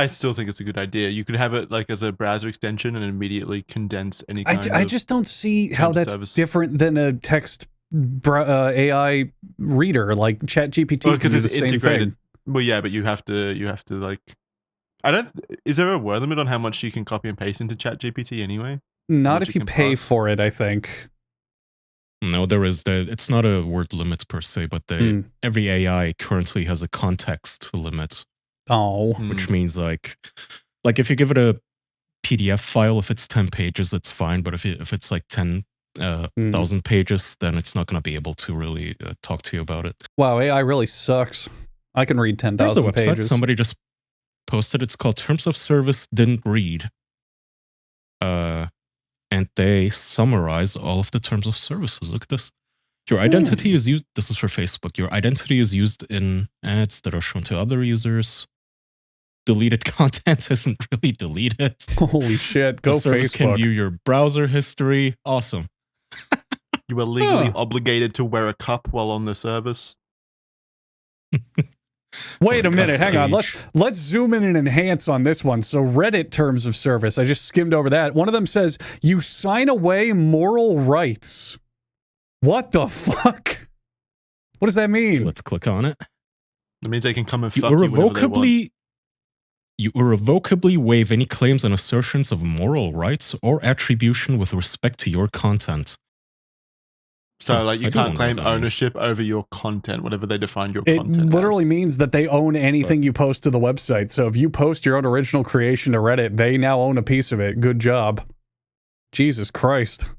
Speaker 1: still think it's a good idea. You could have it like as a browser extension and immediately condense any kind of.
Speaker 2: I just don't see how that's different than a text AI reader like ChatGPT.
Speaker 1: Well, because it's integrated. Well, yeah, but you have to like. Is there a word limit on how much you can copy and paste into ChatGPT anyway?
Speaker 2: Not if you pay for it, I think.
Speaker 3: No, there is. It's not a word limit per se, but every AI currently has a context limit.
Speaker 2: Oh.
Speaker 3: Which means like if you give it a PDF file, if it's 10 pages, it's fine. But if it's like 10,000 pages, then it's not going to be able to really talk to you about it.
Speaker 2: Wow, AI really sucks. I can read 10,000 pages.
Speaker 3: Somebody just posted. It's called Terms of Service Didn't Read. And they summarize all of the terms of services. Look at this. Your identity is used. This is for Facebook. Your identity is used in ads that are shown to other users. Deleted content isn't really deleted.
Speaker 2: Holy shit. Go
Speaker 3: the service
Speaker 2: Facebook.
Speaker 3: Can view your browser history. Awesome.
Speaker 1: You are legally obligated to wear a cup while on the service.
Speaker 2: Wait a minute, hang on. Let's zoom in and enhance on this one. So Reddit terms of service, I just skimmed over that. One of them says, you sign away moral rights. What the fuck? What does that mean?
Speaker 3: Let's click on it.
Speaker 1: It means they can come and fuck you whenever they want.
Speaker 3: You irrevocably waive any claims and assertions of moral rights or attribution with respect to your content.
Speaker 1: So like you can't claim ownership over your content, whatever they define your content.
Speaker 2: It literally means that they own anything you post to the website. So if you post your own original creation to Reddit, they now own a piece of it. Good job. Jesus Christ.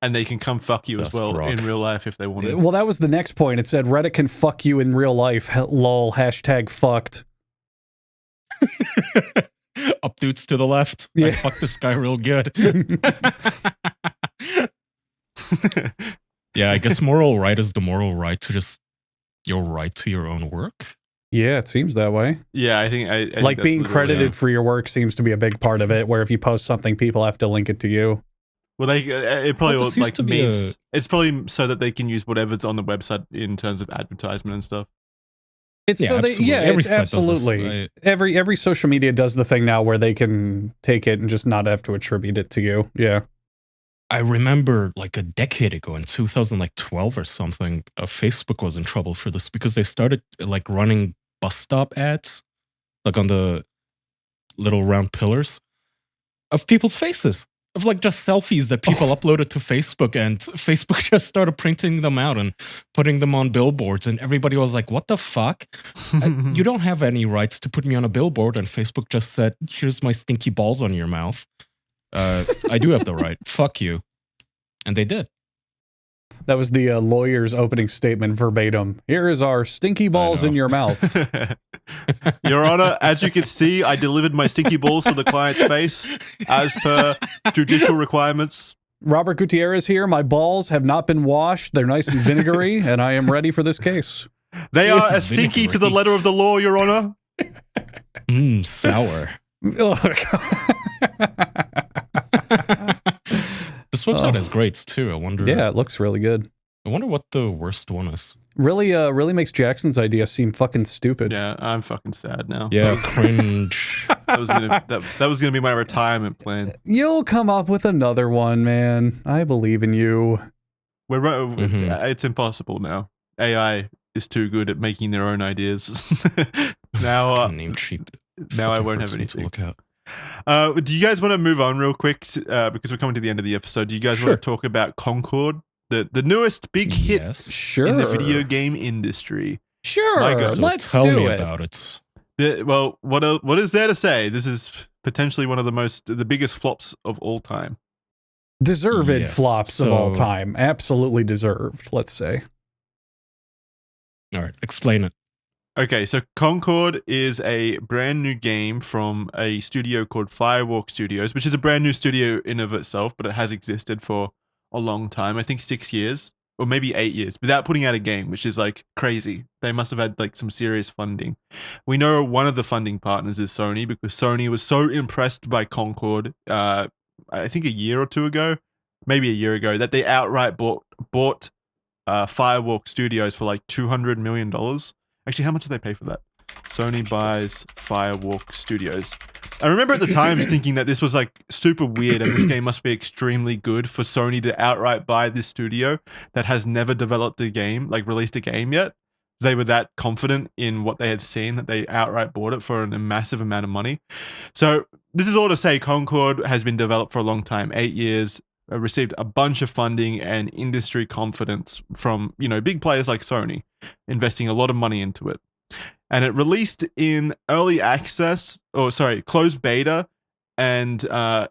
Speaker 1: And they can come fuck you as well in real life if they wanted.
Speaker 2: Well, that was the next point. It said Reddit can fuck you in real life. Lol, hashtag fucked.
Speaker 3: Up dudes to the left.
Speaker 2: Yeah.
Speaker 3: I fucked this guy real good. Yeah, I guess moral right is the moral right to just your right to your own work.
Speaker 2: Yeah, it seems that way.
Speaker 1: Yeah, I think I
Speaker 2: like being credited for your work seems to be a big part of it, where if you post something, people have to link it to you.
Speaker 1: Well, it probably like means it's probably so that they can use whatever's on the website in terms of advertisement and stuff.
Speaker 2: It's so they, it's absolutely every social media does the thing now where they can take it and just not have to attribute it to you. Yeah.
Speaker 3: I remember like a decade ago in 2012 or something, Facebook was in trouble for this because they started like running bus stop ads, like on the little round pillars of people's faces, of like just selfies that people uploaded to Facebook, and Facebook just started printing them out and putting them on billboards, and everybody was like, what the fuck? You don't have any rights to put me on a billboard. And Facebook just said, here's my stinky balls on your mouth. I do have the right. Fuck you. And they did.
Speaker 2: That was the lawyer's opening statement verbatim. Here is our stinky balls in your mouth.
Speaker 1: Your Honor, as you can see, I delivered my stinky balls to the client's face as per judicial requirements.
Speaker 2: Robert Gutierrez here. My balls have not been washed. They're nice and vinegary, and I am ready for this case.
Speaker 1: They are as stinky to the letter of the law, Your Honor.
Speaker 3: Sour. This website has grades too. I wonder.
Speaker 2: Yeah, it looks really good.
Speaker 3: I wonder what the worst one is.
Speaker 2: Really makes Jackson's idea seem fucking stupid.
Speaker 1: Yeah, I'm fucking sad now.
Speaker 3: Yeah, cringe.
Speaker 1: That was gonna be my retirement plan.
Speaker 2: You'll come up with another one, man. I believe in you.
Speaker 1: It's impossible now. AI is too good at making their own ideas. Now,
Speaker 3: name cheap.
Speaker 1: Now I won't have anything.
Speaker 3: To look out.
Speaker 1: Do you guys want to move on real quick because we're coming to the end of the episode? Do you guys want to talk about Concord, the newest big hit in the video game industry?
Speaker 2: Sure, let's
Speaker 3: tell
Speaker 2: do
Speaker 3: me
Speaker 2: it.
Speaker 3: about it.
Speaker 1: Well, what is there to say? This is potentially one of the biggest flops of all time.
Speaker 2: Deserved flops of all time. Absolutely deserved, let's say.
Speaker 3: All right, explain it.
Speaker 1: Okay, so Concord is a brand new game from a studio called Firewalk Studios, which is a brand new studio in of itself, but it has existed for a long time. I think 6 years or maybe 8 years without putting out a game, which is like crazy. They must have had like some serious funding. We know one of the funding partners is Sony because Sony was so impressed by Concord, I think a year or two ago, maybe a year ago, that they outright bought Firewalk Studios for like $200 million. Actually, how much did they pay for that? Sony buys Firewalk Studios. I remember at the time thinking that this was like super weird and this game must be extremely good for Sony to outright buy this studio that has never developed a game, like released a game yet. They were that confident in what they had seen that they outright bought it for a massive amount of money. So this is all to say Concord has been developed for a long time, 8 years. Received a bunch of funding and industry confidence from, big players like Sony, investing a lot of money into it. And it released in early access, closed beta, and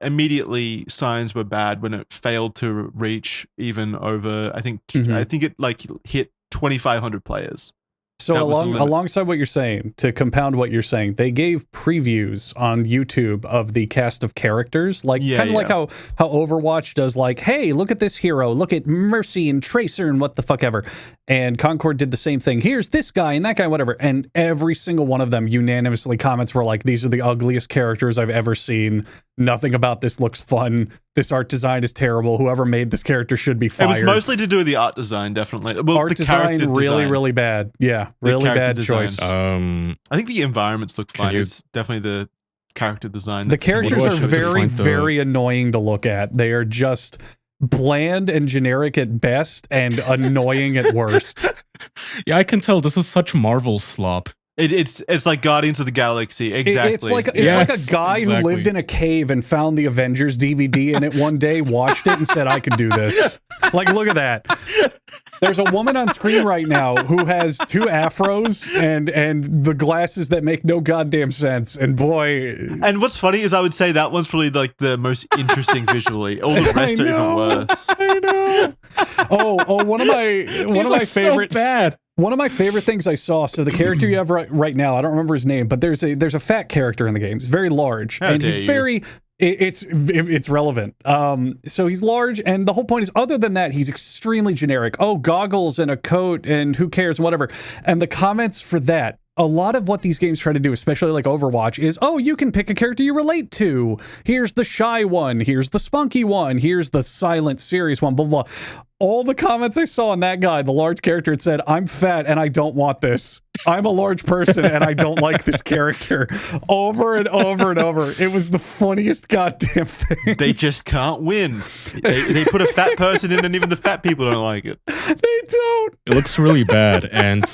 Speaker 1: immediately signs were bad when it failed to reach even over, I think it like hit 2,500 players.
Speaker 2: So alongside what you're saying, to compound what you're saying, they gave previews on YouTube of the cast of characters, like like how Overwatch does, like, hey, look at this hero, look at Mercy and Tracer and what the fuck ever. And Concord did the same thing. Here's this guy and that guy, whatever. And every single one of them unanimously comments were like, these are the ugliest characters I've ever seen. Nothing about this looks fun. This art design is terrible. Whoever made this character should be fired.
Speaker 1: It was mostly to do with the art design, definitely. Well,
Speaker 2: art design, really bad. Yeah, really bad choice.
Speaker 1: I think the environments look fine. It's definitely the character design.
Speaker 2: The characters are very annoying to look at. They are just bland and generic at best and annoying at worst.
Speaker 3: Yeah, I can tell this is such Marvel slop.
Speaker 1: It's like Guardians of the Galaxy. Exactly.
Speaker 2: It's like a guy who lived in a cave and found the Avengers DVD in it one day, watched it, and said, "I could do this." Like, look at that. There's a woman on screen right now who has 2 afros and the glasses that make no goddamn sense. And boy,
Speaker 1: and what's funny is I would say that one's probably like the most interesting visually. All the rest are even worse.
Speaker 2: I know. Oh, one of my favorite.
Speaker 3: So bad.
Speaker 2: One of my favorite things I saw, so the character you have right now, I don't remember his name, but there's a fat character in the game. He's very large.
Speaker 1: How
Speaker 2: and
Speaker 1: dare
Speaker 2: he's
Speaker 1: you.
Speaker 2: very it's relevant. So he's large, and the whole point is, other than that, he's extremely generic. Oh, goggles and a coat and who cares, whatever. And the comments for that, a lot of what these games try to do, especially like Overwatch, is, oh, you can pick a character you relate to. Here's the shy one. Here's the spunky one. Here's the silent, serious one, blah, blah. All the comments I saw on that guy, the large character, it said, I'm fat and I don't want this. I'm a large person and I don't like this character. Over and over and over. It was the funniest goddamn thing.
Speaker 1: They just can't win. They put a fat person in and even the fat people don't like it.
Speaker 2: They don't.
Speaker 3: It looks really bad. And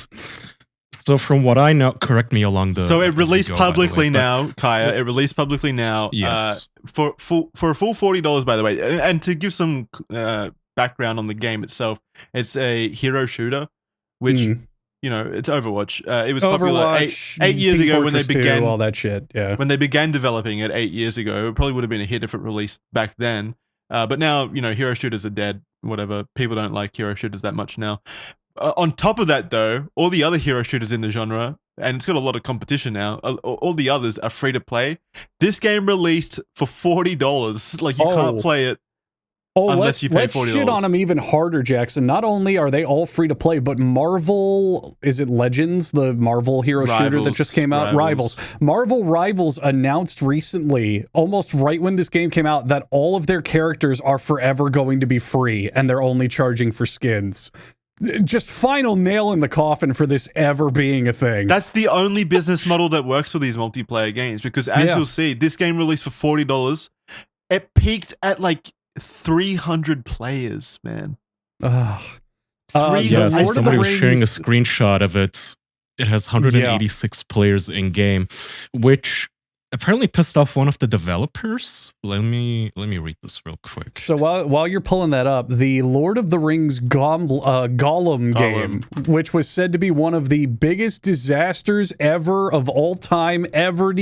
Speaker 3: so from what I know, correct me along the...
Speaker 1: So it released
Speaker 3: as we go, by the
Speaker 1: publicly
Speaker 3: way, but-
Speaker 1: now, Kaya. It released publicly now.
Speaker 3: Yes.
Speaker 1: For a full $40, by the way. And to give some background on the game itself, it's a hero shooter, which, you know, it's Overwatch. It was popular
Speaker 2: Overwatch,
Speaker 1: eight years
Speaker 2: Team
Speaker 1: ago
Speaker 2: Fortress
Speaker 1: when they
Speaker 2: 2,
Speaker 1: began
Speaker 2: all that shit. Yeah.
Speaker 1: when they began developing it 8 years ago. It probably would have been a hit if it released back then. But now, you know, hero shooters are dead. Whatever. People don't like hero shooters that much now. On top of that, though, all the other hero shooters in the genre, and it's got a lot of competition now, all the others are free to play. This game released for $40. Like, you can't play it unless you pay $40.
Speaker 2: Let's shit on them even harder, Jackson. Not only are they all free to play, but Marvel, is it Legends, the Marvel hero shooter that just came out? Rivals. Marvel Rivals announced recently, almost right when this game came out, that all of their characters are forever going to be free, and they're only charging for skins. Just final nail in the coffin for this ever being a thing.
Speaker 1: That's the only business model that works for these multiplayer games, because as you'll see, this game released for $40. It peaked at like 300 players, man.
Speaker 2: Ugh.
Speaker 3: Yeah, so
Speaker 2: Lord of
Speaker 3: somebody
Speaker 2: the
Speaker 3: was sharing a
Speaker 2: Rings-
Speaker 3: screenshot of it. It has 186 players in game, which apparently pissed off one of the developers. Let me read this real quick.
Speaker 2: So while you're pulling that up, the Lord of the Rings Gollum game, which was said to be one of the biggest disasters ever of all time, ever,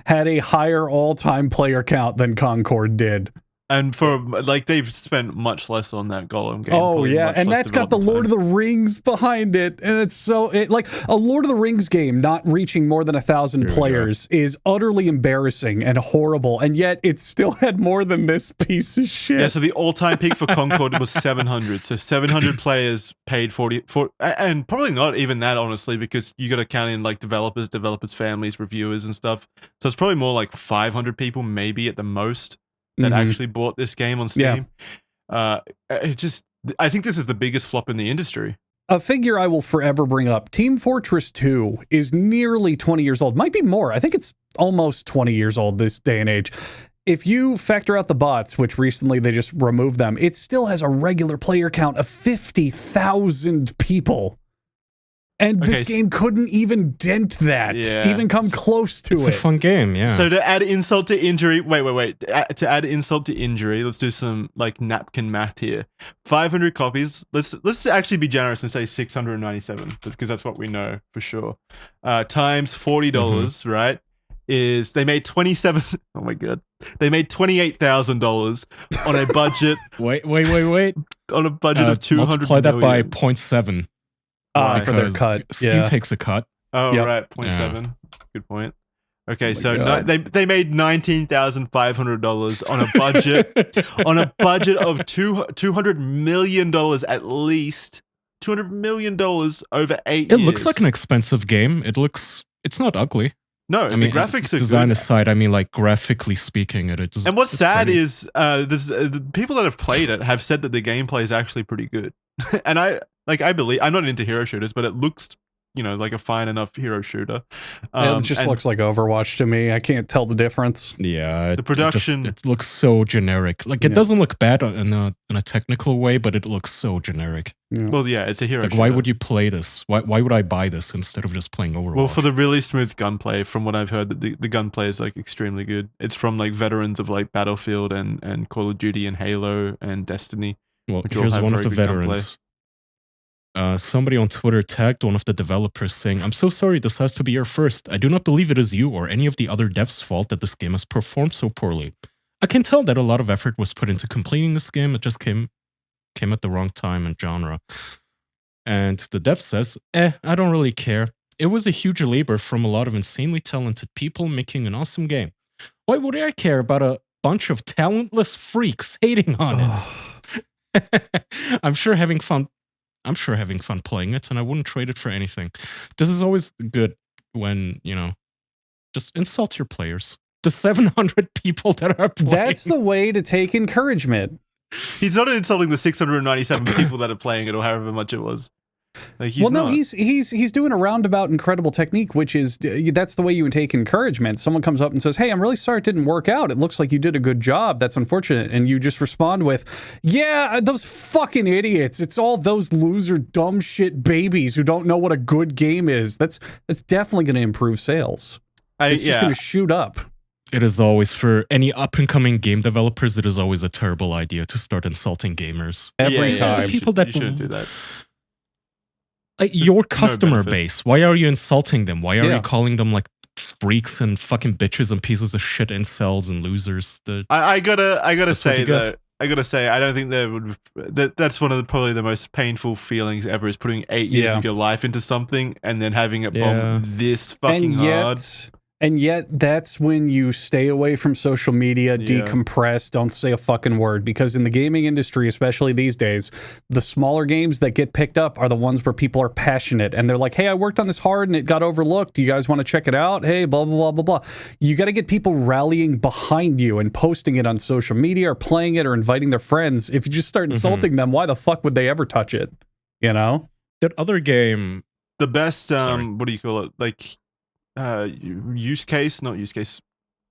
Speaker 2: had a higher all-time player count than Concord did.
Speaker 1: And for like, they've spent much less on that Gollum game.
Speaker 2: Oh
Speaker 1: probably
Speaker 2: yeah,
Speaker 1: much
Speaker 2: and
Speaker 1: less
Speaker 2: that's got the Lord of the Rings behind it, and it's like a Lord of the Rings game not reaching more than 1,000 players is utterly embarrassing and horrible, and yet it still had more than this piece of shit.
Speaker 1: Yeah, so the all-time peak for Concord was 700. So 700 players paid 40 for, and probably not even that, honestly, because you got to count in like developers, families, reviewers, and stuff. So it's probably more like 500 people, maybe at the most, that actually bought this game on Steam. I think this is the biggest flop in the industry.
Speaker 2: A figure I will forever bring up, Team Fortress 2 is nearly 20 years old. Might be more. I think it's almost 20 years old this day and age. If you factor out the bots, which recently they just removed them, it still has a regular player count of 50,000 people. And this game couldn't even dent that, even come close to it.
Speaker 3: It's a fun game, yeah.
Speaker 1: So to add insult to injury, wait. To add insult to injury, let's do some like napkin math here. 500 copies. Let's actually be generous and say 697, because that's what we know for sure. Times $40, right? Is they made 27. Oh my god, they made $28,000 on a budget.
Speaker 3: Wait.
Speaker 1: On a budget of 200
Speaker 3: multiply that by
Speaker 1: million.
Speaker 3: 0.7.
Speaker 2: For their cut.
Speaker 3: Steam takes a cut.
Speaker 1: Oh, right, 0.7. Good point. Okay, they made $19,500 on a budget of $200 million at least. $200 million over 8 years.
Speaker 3: It looks like an expensive game. It's not ugly.
Speaker 1: No,
Speaker 3: I mean,
Speaker 1: the graphics are
Speaker 3: design
Speaker 1: good.
Speaker 3: aside, I mean, like graphically speaking, it just.
Speaker 1: And what's sad
Speaker 3: pretty.
Speaker 1: is the people that have played it have said that the gameplay is actually pretty good. And I believe, I'm not into hero shooters, but it looks like a fine enough hero shooter.
Speaker 2: It just looks like Overwatch to me. I can't tell the difference.
Speaker 3: Yeah,
Speaker 1: the production
Speaker 3: it looks so generic. Like it doesn't look bad in a technical way, but it looks so generic.
Speaker 2: Yeah.
Speaker 1: Well, yeah, it's a hero shooter.
Speaker 3: Why would you play this? Why would I buy this instead of just playing Overwatch?
Speaker 1: Well, for the really smooth gunplay, from what I've heard, the gunplay is like extremely good. It's from like veterans of like Battlefield and Call of Duty and Halo and Destiny.
Speaker 3: Well, here's one of the veterans. Somebody on Twitter tagged one of the developers saying, "I'm so sorry this has to be your first. I do not believe it is you or any of the other devs' fault that this game has performed so poorly. I can tell that a lot of effort was put into completing this game. It just came at the wrong time and genre." And the dev says, I don't really care. It was a huge labor from a lot of insanely talented people making an awesome game. Why would I care about a bunch of talentless freaks hating on it? I'm sure having fun playing it, and I wouldn't trade it for anything. This is always good when, just insult your players. The 700 people that are playing.
Speaker 2: That's the way to take encouragement.
Speaker 1: He's not insulting the 697 people that are playing it, or however much it was. Like,
Speaker 2: he's doing a roundabout incredible technique, which is that's the way you would take encouragement. Someone comes up and says, "Hey, I'm really sorry it didn't work out. It looks like you did a good job. That's unfortunate." And you just respond with, "Yeah, those fucking idiots. It's all those loser dumb shit babies who don't know what a good game is." That's definitely going to improve sales. It's just going to shoot up.
Speaker 3: It is always, for any up-and-coming game developers, it is always a terrible idea to start insulting gamers.
Speaker 2: Every time.
Speaker 3: The people that
Speaker 1: you shouldn't do that.
Speaker 3: Your customer base, why are you insulting them? Why are you calling them like freaks and fucking bitches and pieces of shit, incels and losers?
Speaker 1: I gotta say that I don't think that's one of probably the most painful feelings ever, is putting 8 years of your life into something and then having it bomb this fucking hard.
Speaker 2: And yet, that's when you stay away from social media, decompress, don't say a fucking word. Because in the gaming industry, especially these days, the smaller games that get picked up are the ones where people are passionate. And they're like, "Hey, I worked on this hard and it got overlooked. Do you guys want to check it out? Hey, blah, blah, blah, blah, blah." You got to get people rallying behind you and posting it on social media or playing it or inviting their friends. If you just start insulting them, why the fuck would they ever touch it? That
Speaker 3: other game...
Speaker 1: The best, what do you call it? Like... use case.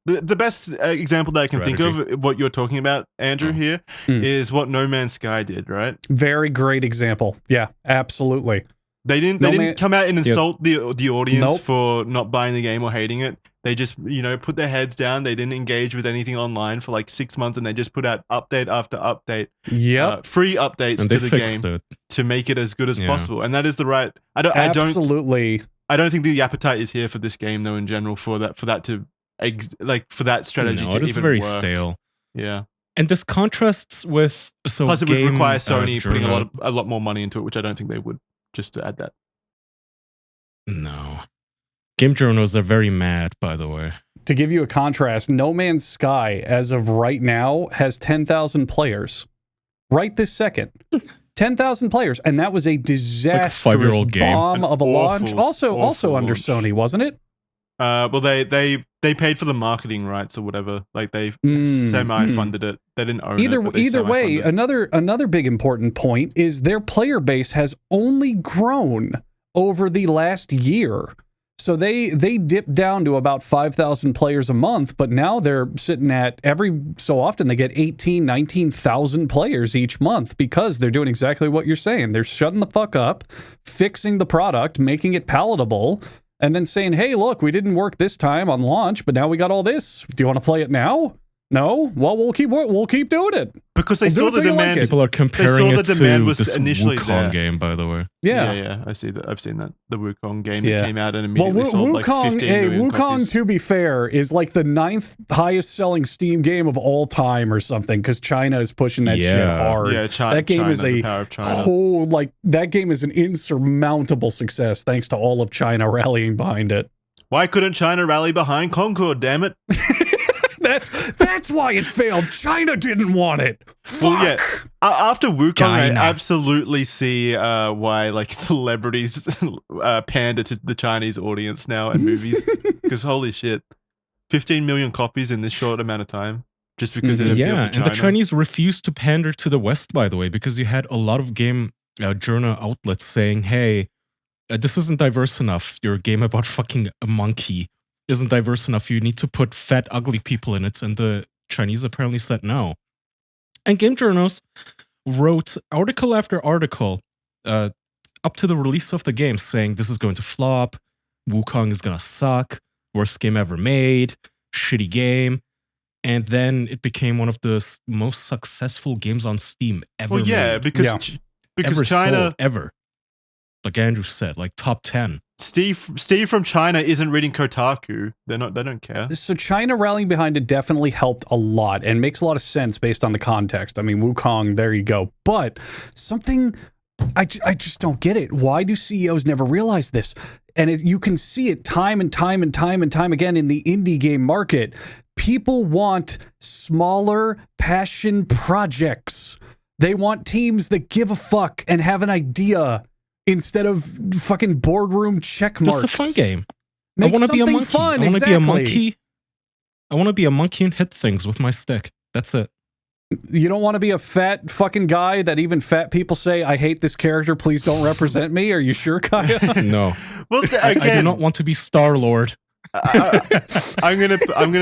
Speaker 1: The best example that I can think of what you're talking about, Andrew, here is what No Man's Sky did, right?
Speaker 2: Very great example. Yeah, absolutely.
Speaker 1: They didn't come out and insult the audience for not buying the game or hating it. They just, put their heads down. They didn't engage with anything online for like 6 months, and they just put out update after update. Free updates to the game to make it as good as possible. And that is the right.
Speaker 2: Absolutely.
Speaker 1: I don't think the appetite is here for this game, though, in general, for that strategy to
Speaker 3: it is
Speaker 1: even
Speaker 3: very
Speaker 1: work.
Speaker 3: Stale.
Speaker 1: Yeah,
Speaker 3: and this contrasts with
Speaker 1: plus it would require Sony putting a lot more money into it, which I don't think they would, just to add that.
Speaker 3: No, game journals are very mad, by the way.
Speaker 2: To give you a contrast, No Man's Sky, as of right now, has 10,000 players. Right this second. 10,000 players, and that was a disastrous bomb of a launch. Also under Sony, wasn't it?
Speaker 1: Well, they paid for the marketing rights or whatever. Like they semi-funded it. They didn't own it.
Speaker 2: Either way, another big important point is their player base has only grown over the last year. So they dipped down to about 5,000 players a month, but now they're sitting at every so often they get 18, 19,000 players each month because they're doing exactly what you're saying. They're shutting the fuck up, fixing the product, making it palatable, and then saying, "Hey, look, we didn't work this time on launch, but now we got all this. Do you want to play it now? No? Well, we'll keep doing it."
Speaker 1: Because they saw the demand.
Speaker 3: People are comparing it to this
Speaker 1: initially
Speaker 3: Wukong game, by the way.
Speaker 1: Yeah. I see that. I've seen that. The Wukong game that came out and immediately sold like 15 million copies.
Speaker 2: Wukong, to be fair, is like the 9th highest selling Steam game of all time or something, because China is pushing that shit hard.
Speaker 1: Yeah,
Speaker 2: that game is
Speaker 1: the power of China.
Speaker 2: That game is an insurmountable success thanks to all of China rallying behind it.
Speaker 1: Why couldn't China rally behind Concord, damn it?
Speaker 2: That's why it failed. China didn't want it. Fuck.
Speaker 1: Well, yeah. After Wukong, China. I absolutely see why like celebrities pander to the Chinese audience now in movies. Because holy shit, 15 million copies in this short amount of time. Just because it appealed to China.
Speaker 3: And the Chinese refused to pander to the West, by the way, because you had a lot of game journal outlets saying, "Hey, this isn't diverse enough. Your game about fucking a monkey isn't diverse enough. You need to put fat, ugly people in it. And the Chinese apparently said no. And game journals wrote article after article up to the release of the game saying this is going to flop, Wukong is going to suck, worst game ever made, shitty game. And then it became one of the most successful games on Steam ever.
Speaker 1: Well, yeah,
Speaker 3: made.
Speaker 1: because
Speaker 3: Ever
Speaker 1: China
Speaker 3: sold, ever. Like Andrew said, like top 10.
Speaker 1: Steve from China isn't reading Kotaku. They don't care.
Speaker 2: So China rallying behind it definitely helped a lot and makes a lot of sense based on the context. I mean, Wukong, there you go. But something I just don't get it. Why do CEOs never realize this? And you can see it time and time again in the indie game market. People want smaller passion projects. They want teams that give a fuck and have an idea instead of fucking boardroom check marks.
Speaker 3: It's a fun game.
Speaker 2: Make
Speaker 3: I want to be a monkey.
Speaker 2: Fun,
Speaker 3: I want to
Speaker 2: exactly.
Speaker 3: be a monkey. I want to be a monkey and hit things with my stick. That's it.
Speaker 2: You don't want to be a fat fucking guy that even fat people say, I hate this character, please don't represent me? Are you sure, Kaya?
Speaker 3: No.
Speaker 1: Well, again,
Speaker 3: I do not want to be Star-Lord.
Speaker 1: I'm gonna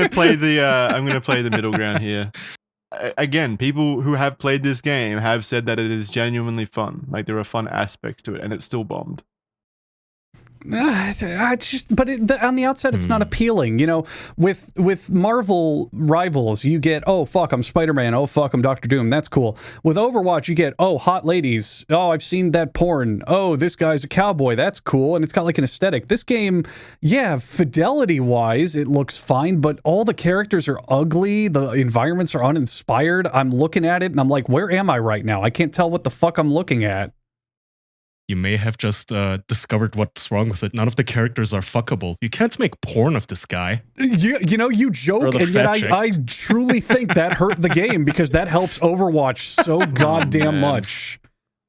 Speaker 1: play the middle ground here. Again, people who have played this game have said that it is genuinely fun. Like there are fun aspects to it, and it's still bombed.
Speaker 2: On the outset, it's not appealing. You know, with Marvel rivals, you get, oh, fuck, I'm Spider-Man. Oh, fuck, I'm Doctor Doom. That's cool. With Overwatch, you get, oh, hot ladies. Oh, I've seen that porn. Oh, this guy's a cowboy. That's cool. And it's got like an aesthetic. This game, yeah, fidelity-wise, it looks fine, but all the characters are ugly. The environments are uninspired. I'm looking at it, and I'm like, where am I right now? I can't tell what the fuck I'm looking at.
Speaker 3: You may have just discovered what's wrong with it. None of the characters are fuckable. You can't make porn of this guy.
Speaker 2: You know, you joke, and yet I truly think that hurt the game because that helps Overwatch so goddamn much.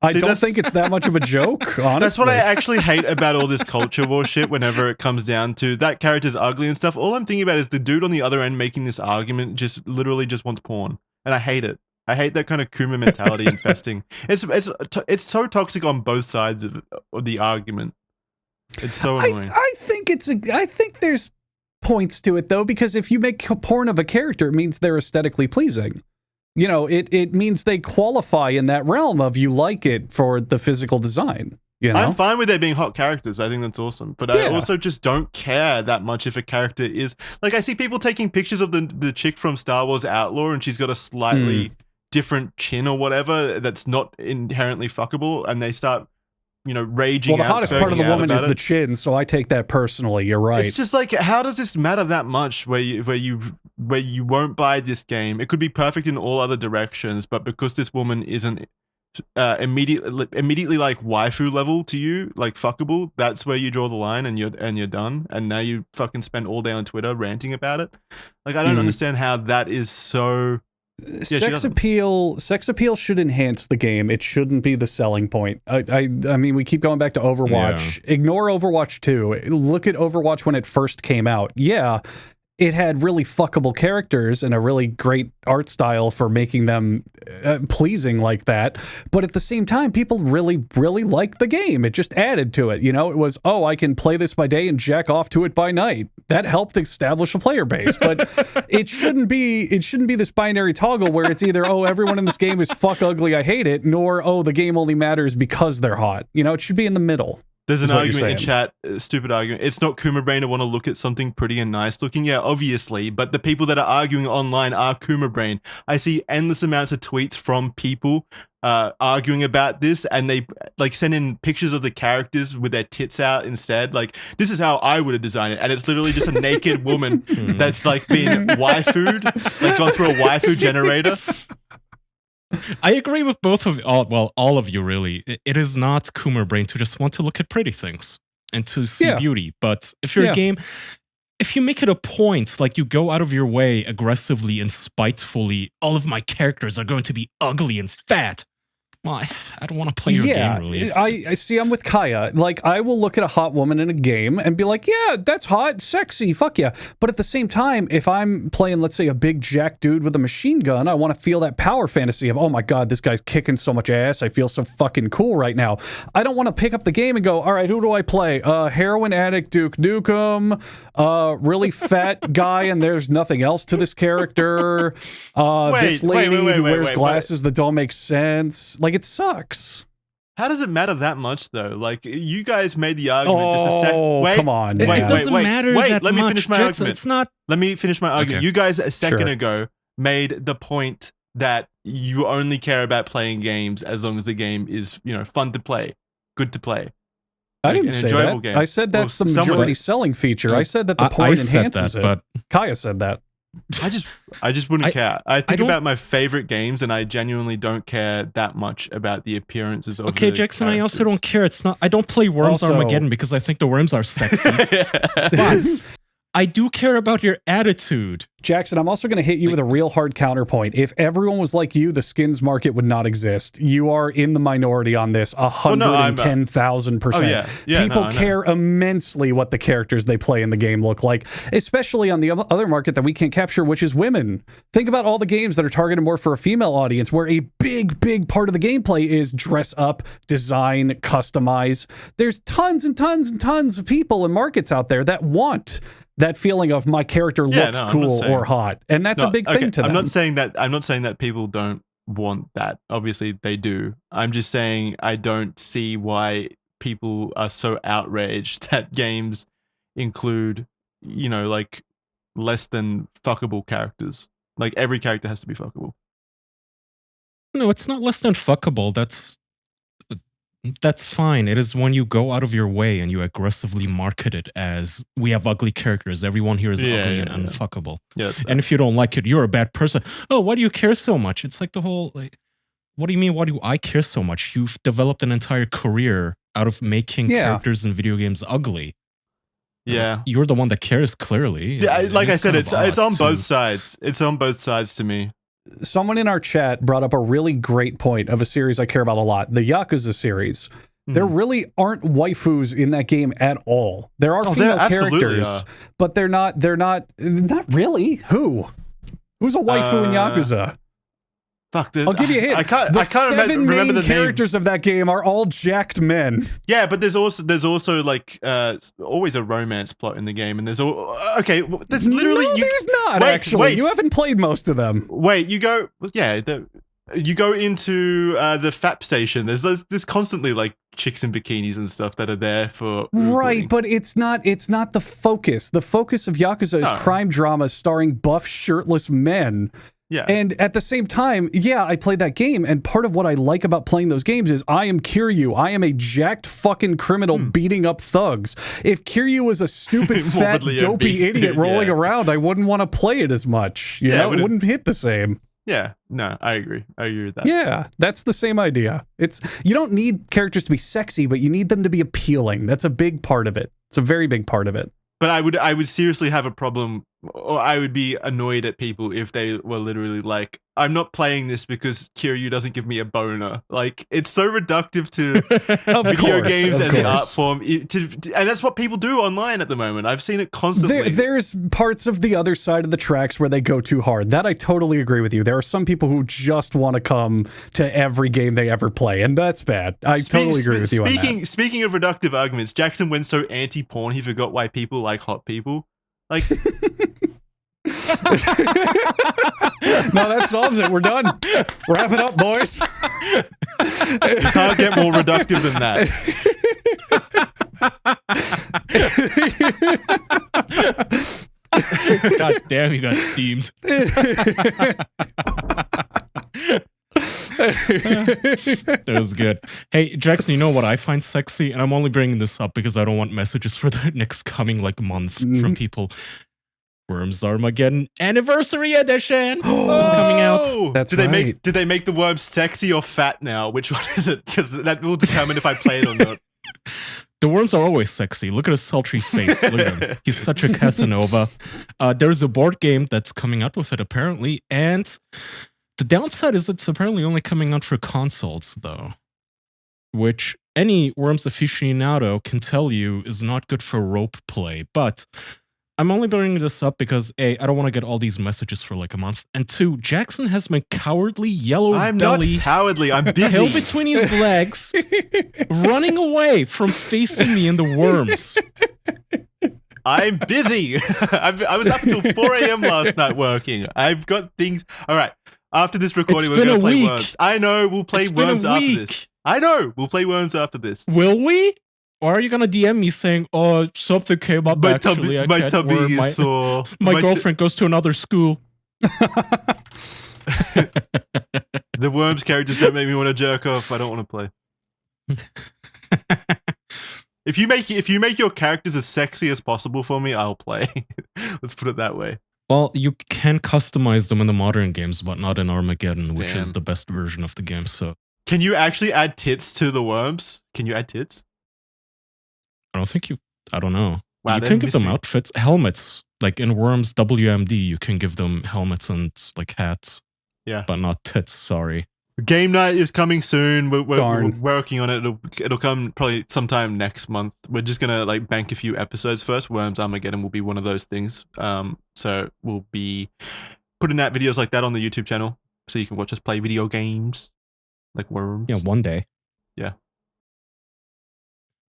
Speaker 2: I don't think it's that much of a joke, honestly.
Speaker 1: That's what I actually hate about all this culture war shit whenever it comes down to that character's ugly and stuff. All I'm thinking about is the dude on the other end making this argument just literally just wants porn. And I hate it. I hate that kind of Kuma mentality infesting. It's so toxic on both sides of the argument. It's so annoying.
Speaker 2: I think there's points to it though, because if you make porn of a character, it means they're aesthetically pleasing. You know, it means they qualify in that realm of you like it for the physical design. You know? I'm
Speaker 1: fine with there being hot characters. I think that's awesome. But I also just don't care that much if a character is like I see people taking pictures of the chick from Star Wars Outlaw and she's got a slightly different chin or whatever that's not inherently fuckable, and they start, raging.
Speaker 2: Well, the hottest part of the woman is the chin, so I take that personally. You're right.
Speaker 1: It's just like, how does this matter that much? Where you won't buy this game? It could be perfect in all other directions, but because this woman isn't immediately like waifu level to you, like fuckable, that's where you draw the line, and you're done. And now you fucking spend all day on Twitter ranting about it. Like I don't understand how that is so.
Speaker 2: Sex appeal should enhance the game. It shouldn't be the selling point. I mean, we keep going back to Overwatch. Yeah. Ignore Overwatch 2. Look at Overwatch when it first came out. Yeah, it had really fuckable characters and a really great art style for making them pleasing like that. But at the same time, people really, really liked the game. It just added to it. It was, oh, I can play this by day and jack off to it by night. That helped establish a player base. But it shouldn't be this binary toggle where it's either, oh, everyone in this game is fuck ugly, I hate it, nor, oh, the game only matters because they're hot. It should be in the middle.
Speaker 1: There's an argument in chat, stupid argument. It's not Kuma Brain to want to look at something pretty and nice looking. Yeah, obviously. But the people that are arguing online are Kuma Brain. I see endless amounts of tweets from people arguing about this, and they like send in pictures of the characters with their tits out instead. Like, this is how I would have designed it. And it's literally just a naked woman that's like been waifu'd, like gone through a waifu generator.
Speaker 3: I agree with both of all of you, really. It is not Kuma Brain to just want to look at pretty things and to see beauty. But if your game, if you make it a point, like you go out of your way aggressively and spitefully, all of my characters are going to be ugly and fat, Well, I don't want to play your game, really.
Speaker 2: I see. I'm with Kaya. Like, I will look at a hot woman in a game and be like, yeah, that's hot, sexy, fuck yeah. But at the same time, if I'm playing, let's say, a big jack dude with a machine gun, I want to feel that power fantasy of, oh my god, this guy's kicking so much ass. I feel so fucking cool right now. I don't want to pick up the game and go, all right, who do I play? Heroin addict Duke Nukem, really fat guy, and there's nothing else to this character. This lady who wears glasses that don't make sense. Like, it sucks.
Speaker 1: How does it matter that much, though? Like, you guys made the argument just a second.
Speaker 2: Oh, come on.
Speaker 3: It doesn't matter that
Speaker 1: let me
Speaker 3: much.
Speaker 1: finish my argument.
Speaker 3: It's not...
Speaker 1: Let me finish my argument.
Speaker 3: Okay.
Speaker 1: You guys a second ago made the point that you only care about playing games as long as the game is, fun to play, good to play.
Speaker 2: I didn't say that.
Speaker 1: Game.
Speaker 2: I said that's the majority selling feature. I said that the porn enhances it. But Kaya said that.
Speaker 1: I just wouldn't care. I think about my favorite games, and I genuinely don't care that much about the appearances of the
Speaker 3: Jackson,
Speaker 1: characters.
Speaker 3: I also don't care. It's not. I don't play Worms Armageddon because I think the worms are sexy. But I do care about your attitude.
Speaker 2: Jackson, I'm also going to hit you with a real hard counterpoint. If everyone was like you, the skins market would not exist. You are in the minority on this, 110,000%. People care immensely what the characters they play in the game look like, especially on the other market that we can't capture, which is women. Think about all the games that are targeted more for a female audience, where a big part of the gameplay is dress up, design, customize. There's tons and tons and tons of people and markets out there that want that feeling of my character looks cool or hot, and that's a big thing to them.
Speaker 1: I'm not saying that people don't want that. Obviously, they do. I'm just saying I don't see why people are so outraged that games include, like less than fuckable characters. Like every character has to be fuckable.
Speaker 3: No, it's not less than fuckable. That's fine. It is when you go out of your way and you aggressively market it as, we have ugly characters. Everyone here is ugly and unfuckable.
Speaker 1: Yeah,
Speaker 3: and if you don't like it, you're a bad person. Oh, why do you care so much? It's like the whole, what do you mean, why do I care so much? You've developed an entire career out of making characters in video games ugly.
Speaker 1: Yeah.
Speaker 3: You're the one that cares, clearly.
Speaker 1: Yeah, like I said, it's on both sides. It's on both sides to me.
Speaker 2: Someone in our chat brought up a really great point of a series I care about a lot, the Yakuza series. There really aren't waifus in that game at all. There are female characters, but they're not really. Who's a waifu in Yakuza?
Speaker 1: Fuck,
Speaker 2: I'll give you a hint.
Speaker 1: I can't
Speaker 2: seven
Speaker 1: remember
Speaker 2: main
Speaker 1: the
Speaker 2: characters
Speaker 1: names
Speaker 2: of that game are all jacked men.
Speaker 1: Yeah, but there's also like always a romance plot in the game, and there's there's literally
Speaker 2: there's not actually. You haven't played most of them.
Speaker 1: Wait, you go you go into the FAP station. There's constantly like chicks in bikinis and stuff that are there for
Speaker 2: right, but it's not the focus. The focus of Yakuza is crime dramas starring buff shirtless men.
Speaker 1: Yeah.
Speaker 2: And at the same time, I played that game, and part of what I like about playing those games is I am Kiryu. I am a jacked fucking criminal beating up thugs. If Kiryu was a stupid, fat, dopey idiot rolling around, I wouldn't want to play it as much. You know, it wouldn't hit the same.
Speaker 1: Yeah, no, I agree. I agree with that.
Speaker 2: Yeah, that's the same idea. You don't need characters to be sexy, but you need them to be appealing. That's a big part of it. It's a very big part of it.
Speaker 1: But I would seriously have a problem, or I would be annoyed at people if they were literally like, I'm not playing this because Kiryu doesn't give me a boner. Like, it's so reductive to video games and the art form. And that's what people do online at the moment. I've seen it constantly.
Speaker 2: There's parts of the other side of the tracks where they go too hard. That I totally agree with you. There are some people who just want to come to every game they ever play, and that's bad. I totally agree with you on that.
Speaker 1: Speaking of reductive arguments, Jackson went so anti-porn, he forgot why people like hot people. Like...
Speaker 2: No, that solves it. We're done. Wrap it up, boys.
Speaker 1: You can't get more reductive than that.
Speaker 3: God damn, you got steamed. That was good. Hey, Jackson, you know what I find sexy? And I'm only bringing this up because I don't want messages for the next coming month from people. Worms Armageddon Anniversary Edition is coming out.
Speaker 2: That's
Speaker 1: Did they make the worms sexy or fat now? Which one is it? Because that will determine if I play it or not.
Speaker 3: The worms are always sexy. Look at his sultry face. Look at him. He's such a Casanova. There's a board game that's coming out with it, apparently. And The downside is it's apparently only coming out for consoles, though, which any Worms aficionado can tell you is not good for rope play. But I'm only bringing this up because A, I don't want to get all these messages for like a month, and 2, Jackson has my cowardly yellow
Speaker 1: I'm
Speaker 3: belly
Speaker 1: not cowardly. I'm
Speaker 3: tail
Speaker 1: busy.
Speaker 3: between his legs, running away from facing me in the worms.
Speaker 1: I'm busy. I was up until 4 a.m. last night working. I've got things. All right. After this recording,
Speaker 3: It's
Speaker 1: we're
Speaker 3: been
Speaker 1: going to
Speaker 3: a
Speaker 1: play
Speaker 3: week.
Speaker 1: Worms. I know. We'll play
Speaker 3: It's been a
Speaker 1: Worms after
Speaker 3: week.
Speaker 1: this. I know. We'll play Worms after this.
Speaker 3: Will we? Or are you gonna DM me saying, "Oh, something came up actually"? I
Speaker 1: My
Speaker 3: can't
Speaker 1: tummy
Speaker 3: worm.
Speaker 1: is sore.
Speaker 3: My girlfriend goes to another school.
Speaker 1: The Worms characters don't make me want to jerk off. I don't want to play. If you make your characters as sexy as possible for me, I'll play. Let's put it that way.
Speaker 3: Well, you can customize them in the modern games, but not in Armageddon, which is
Speaker 1: Damn.
Speaker 3: the best version of the game. So
Speaker 1: Can you actually add tits to the Worms? Can you add tits?
Speaker 3: I don't think you. I don't know.
Speaker 1: Wow,
Speaker 3: You
Speaker 1: they're
Speaker 3: can give them
Speaker 1: missing.
Speaker 3: outfits, helmets. Like in Worms WMD, you can give them helmets and like hats.
Speaker 1: Yeah.
Speaker 3: But not tits. Sorry.
Speaker 1: Game night is coming soon. We're
Speaker 2: Darn.
Speaker 1: working on it. It'll come probably sometime next month. We're just gonna like bank a few episodes first. Worms Armageddon will be one of those things. So we'll be putting out videos like that on the YouTube channel, so you can watch us play video games like Worms.
Speaker 3: Yeah, one day.
Speaker 1: Yeah.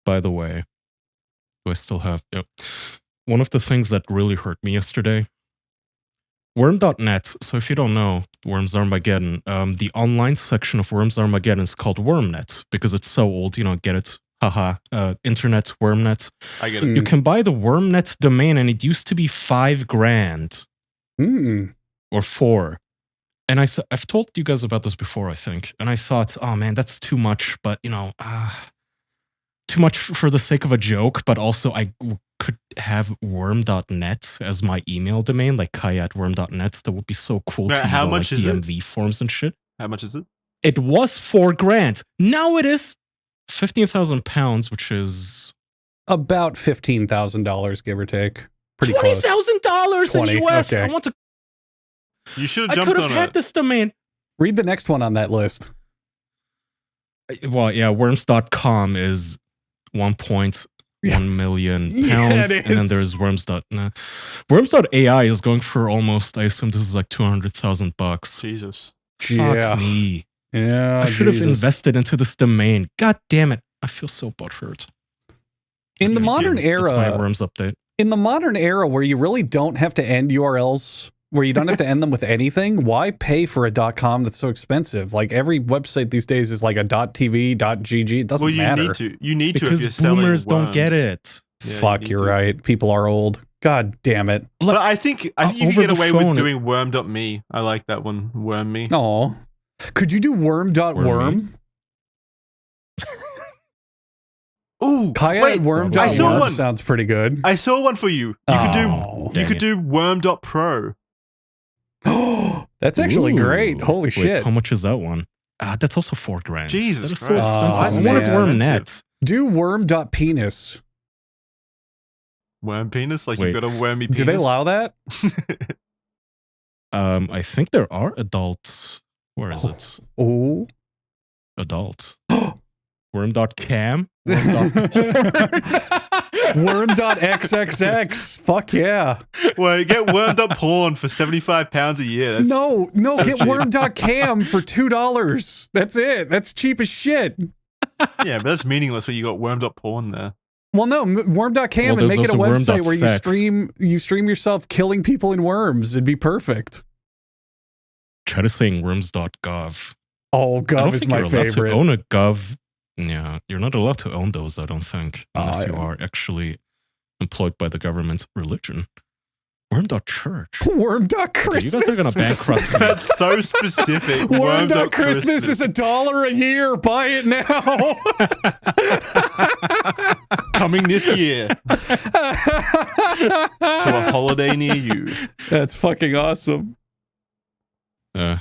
Speaker 3: By the way, do I still have... Yep. One of the things that really hurt me yesterday, Worm.net, so if you don't know, Worms Armageddon, the online section of Worms Armageddon is called WormNet, because it's so old, get it? Haha, internet, WormNet.
Speaker 1: I get it.
Speaker 2: Mm.
Speaker 3: You can buy the WormNet domain, and it used to be $5,000, or 4. And I've told you guys about this before, I think, and I thought, oh man, that's too much, but too much for the sake of a joke, but also I could have worm.net as my email domain, like kai@worm.net. That would be so cool to use
Speaker 1: How
Speaker 3: on,
Speaker 1: much
Speaker 3: like,
Speaker 1: is it?
Speaker 3: DMV forms and shit.
Speaker 1: How much is it?
Speaker 3: It was $4,000. Now it is £15,000, which is
Speaker 2: About $15,000, give or take. Pretty close.
Speaker 3: $20,000 in
Speaker 2: 20,
Speaker 3: US.
Speaker 2: okay.
Speaker 3: I want to.
Speaker 1: You should
Speaker 3: I
Speaker 1: have
Speaker 3: could
Speaker 1: jumped
Speaker 3: have
Speaker 1: on
Speaker 3: had
Speaker 1: it.
Speaker 3: this domain.
Speaker 2: Read the next one on that list.
Speaker 3: Well, yeah, worms.com is 1.1 million pounds,
Speaker 2: it
Speaker 3: and then
Speaker 2: is.
Speaker 3: there's worms.net. Worms.ai is going for almost, I assume this is like $200,000.
Speaker 1: Jesus.
Speaker 2: Yeah.
Speaker 3: Fuck me.
Speaker 2: Yeah.
Speaker 3: I should have
Speaker 2: Jesus.
Speaker 3: invested into this domain. God damn it. I feel so butthurt.
Speaker 2: In the modern
Speaker 3: That's my
Speaker 2: era,
Speaker 3: Worms update.
Speaker 2: in the modern era where you really don't have to end URLs, where you don't have to end them with anything, why pay for a .com that's so expensive? Like every website these days is like a .tv, .gg. It doesn't
Speaker 1: Well, you
Speaker 2: matter.
Speaker 1: need to. You need to if
Speaker 3: Because
Speaker 1: you're selling
Speaker 3: boomers don't get
Speaker 1: worms.
Speaker 3: it.
Speaker 1: Yeah, you
Speaker 2: Fuck,
Speaker 1: need
Speaker 2: you're
Speaker 1: to.
Speaker 2: right. People are old. God damn it.
Speaker 1: But I think you can
Speaker 3: over
Speaker 1: get
Speaker 3: the
Speaker 1: away
Speaker 3: phone,
Speaker 1: with doing worm.me. I like that one. Worm me.
Speaker 2: Oh. Could you do worm.worm?
Speaker 1: Ooh,
Speaker 2: Kaya
Speaker 1: wait,
Speaker 2: at worm.worm
Speaker 1: I saw one.
Speaker 2: sounds pretty good.
Speaker 1: I saw one for you. You could do
Speaker 2: Oh.
Speaker 3: Dang it.
Speaker 1: worm.pro.
Speaker 2: That's actually
Speaker 3: Ooh.
Speaker 2: great. Holy
Speaker 3: Wait,
Speaker 2: shit.
Speaker 3: how much is that one? That's also $4,000.
Speaker 1: Jesus
Speaker 3: That is so
Speaker 1: Christ.
Speaker 3: expensive.
Speaker 2: Oh,
Speaker 3: I wanted
Speaker 2: man.
Speaker 3: WormNet.
Speaker 2: Do worm.penis.
Speaker 1: Worm penis? Like
Speaker 3: Wait.
Speaker 1: you got a wormy penis?
Speaker 2: Do they allow that?
Speaker 3: I think there are adults. Where is it?
Speaker 2: Oh.
Speaker 3: Adult. Worm.cam? Worm.porn?
Speaker 2: Worm.xxx. Fuck yeah.
Speaker 1: Well, get worm.porn for £75 a year. That's,
Speaker 2: No,
Speaker 1: so
Speaker 2: get
Speaker 1: cheap.
Speaker 2: worm.cam for $2. That's it. That's cheap as shit.
Speaker 1: Yeah, but that's meaningless when you got worm.porn there.
Speaker 2: Well, no, worm.cam
Speaker 3: Well,
Speaker 2: and
Speaker 3: there's
Speaker 2: make it a
Speaker 3: also
Speaker 2: website where
Speaker 3: worm.sex.
Speaker 2: you stream yourself killing people in worms. It'd be perfect.
Speaker 3: Try to saying worms.gov.
Speaker 2: Oh,
Speaker 3: I
Speaker 2: Gov
Speaker 3: don't
Speaker 2: is
Speaker 3: think
Speaker 2: my
Speaker 3: you're allowed
Speaker 2: favorite.
Speaker 3: to own a gov. Yeah, you're not allowed to own those, I don't think, unless you
Speaker 2: yeah.
Speaker 3: are actually employed by the government religion. Worm.church.
Speaker 2: Worm.Christmas.
Speaker 3: You guys are going to bankrupt me.
Speaker 1: That's so specific.
Speaker 2: Worm.Christmas is $1 a year. Buy it now.
Speaker 1: coming this year to a holiday near you.
Speaker 2: That's fucking awesome.
Speaker 3: All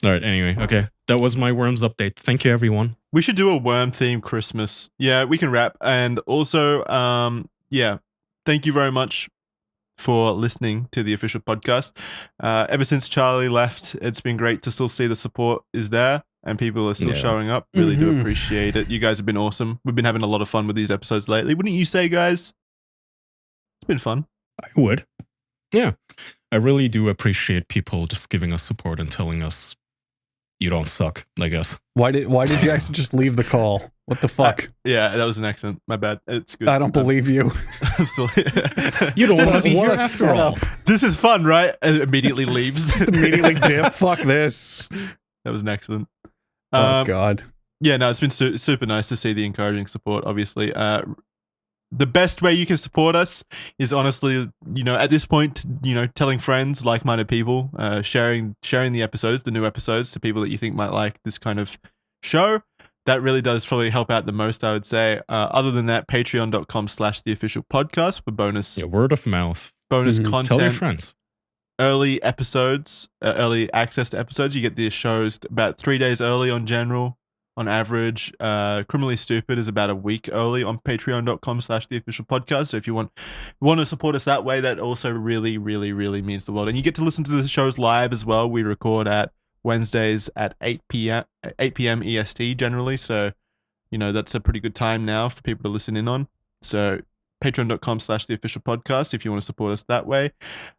Speaker 3: right, anyway, okay. That was my Worms update. Thank you, everyone.
Speaker 1: We should do a worm themed Christmas. Yeah, we can wrap. And also, yeah, thank you very much for listening to the official podcast. Ever since Charlie left, it's been great to still see the support is there and people are still showing up. Really do appreciate it. You guys have been awesome. We've been having a lot of fun with these episodes lately. Wouldn't you say, guys? It's been fun.
Speaker 3: I would. Yeah. I really do appreciate people just giving us support and telling us you don't suck, I guess.
Speaker 2: Why did Jackson just leave the call? What the fuck?
Speaker 1: Yeah, that was an accident. My bad. It's good.
Speaker 2: I don't believe you.
Speaker 1: I'm still
Speaker 3: You don't want to be here
Speaker 2: What a
Speaker 3: after all.
Speaker 1: This is fun, right? And immediately leaves.
Speaker 2: Just immediately dip. Fuck this.
Speaker 1: That was an accident.
Speaker 2: Oh, God.
Speaker 1: Yeah, no, it's been super nice to see the encouraging support, obviously. The best way you can support us is honestly, at this point, telling friends, like-minded people, sharing the episodes, the new episodes to people that you think might like this kind of show. That really does probably help out the most, I would say. Other than that, patreon.com/theofficialpodcast for bonus.
Speaker 3: Yeah, word of mouth.
Speaker 1: Bonus content.
Speaker 3: Tell your friends.
Speaker 1: Early episodes, early access to episodes. You get the shows about 3 days early on general. On average, Criminally Stupid is about a week early on patreon.com/theofficialpodcast. So if you want to support us that way, that also really, really, really means the world. And you get to listen to the shows live as well. We record at Wednesdays at 8 p.m. EST generally. So, that's a pretty good time now for people to listen in on. So patreon.com/theofficialpodcast if you want to support us that way.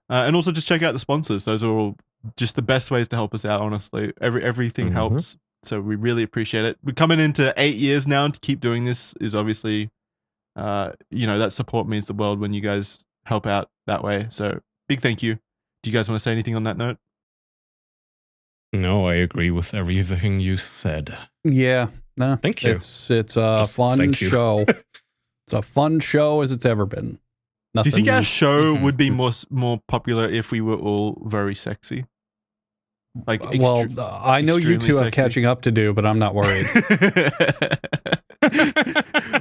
Speaker 1: And also just check out the sponsors. Those are all just the best ways to help us out, honestly. Everything helps. So we really appreciate it. We're coming into 8 years now, and to keep doing this is obviously, that support means the world when you guys help out that way. So big thank you. Do you guys want to say anything on that note?
Speaker 3: No, I agree with everything you said.
Speaker 2: Yeah. No.
Speaker 3: Thank you.
Speaker 2: It's a fun show. It's a fun show as it's ever been.
Speaker 1: Do you think our show would be more popular if we were all very sexy?
Speaker 2: I know you two have catching up to do, but I'm not worried.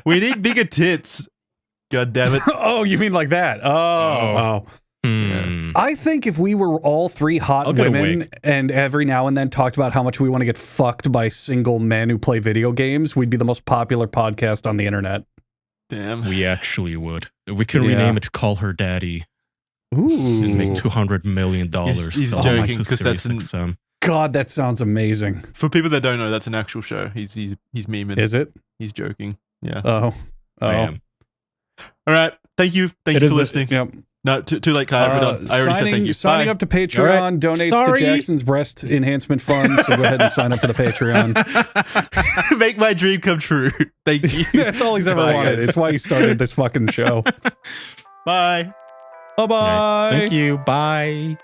Speaker 1: We need bigger tits. God damn it.
Speaker 2: Oh, you mean like that? Oh.
Speaker 3: Yeah.
Speaker 2: I think if we were all three hot women and every now and then talked about how much we want to get fucked by single men who play video games, we'd be the most popular podcast on the internet.
Speaker 1: Damn.
Speaker 3: We actually would. We could rename it Call Her Daddy.
Speaker 2: Ooh.
Speaker 3: And make $200 million.
Speaker 1: He's joking because that's
Speaker 2: God, that sounds amazing.
Speaker 1: For people that don't know, that's an actual show. He's memeing.
Speaker 2: Is it?
Speaker 1: He's joking. Yeah.
Speaker 2: Oh.
Speaker 3: I am.
Speaker 1: All right. Thank you. Thank you for listening.
Speaker 2: Yep.
Speaker 1: No, too late, Kai. I already said thank you.
Speaker 2: Signing up to Patreon donates to Jackson's breast enhancement fund, so go ahead and sign up for the Patreon.
Speaker 1: Make my dream come true. Thank you.
Speaker 2: That's all he's ever wanted.
Speaker 1: Guys.
Speaker 2: It's why he started this fucking show.
Speaker 1: Bye.
Speaker 2: Bye-bye.
Speaker 3: Thank you. Bye.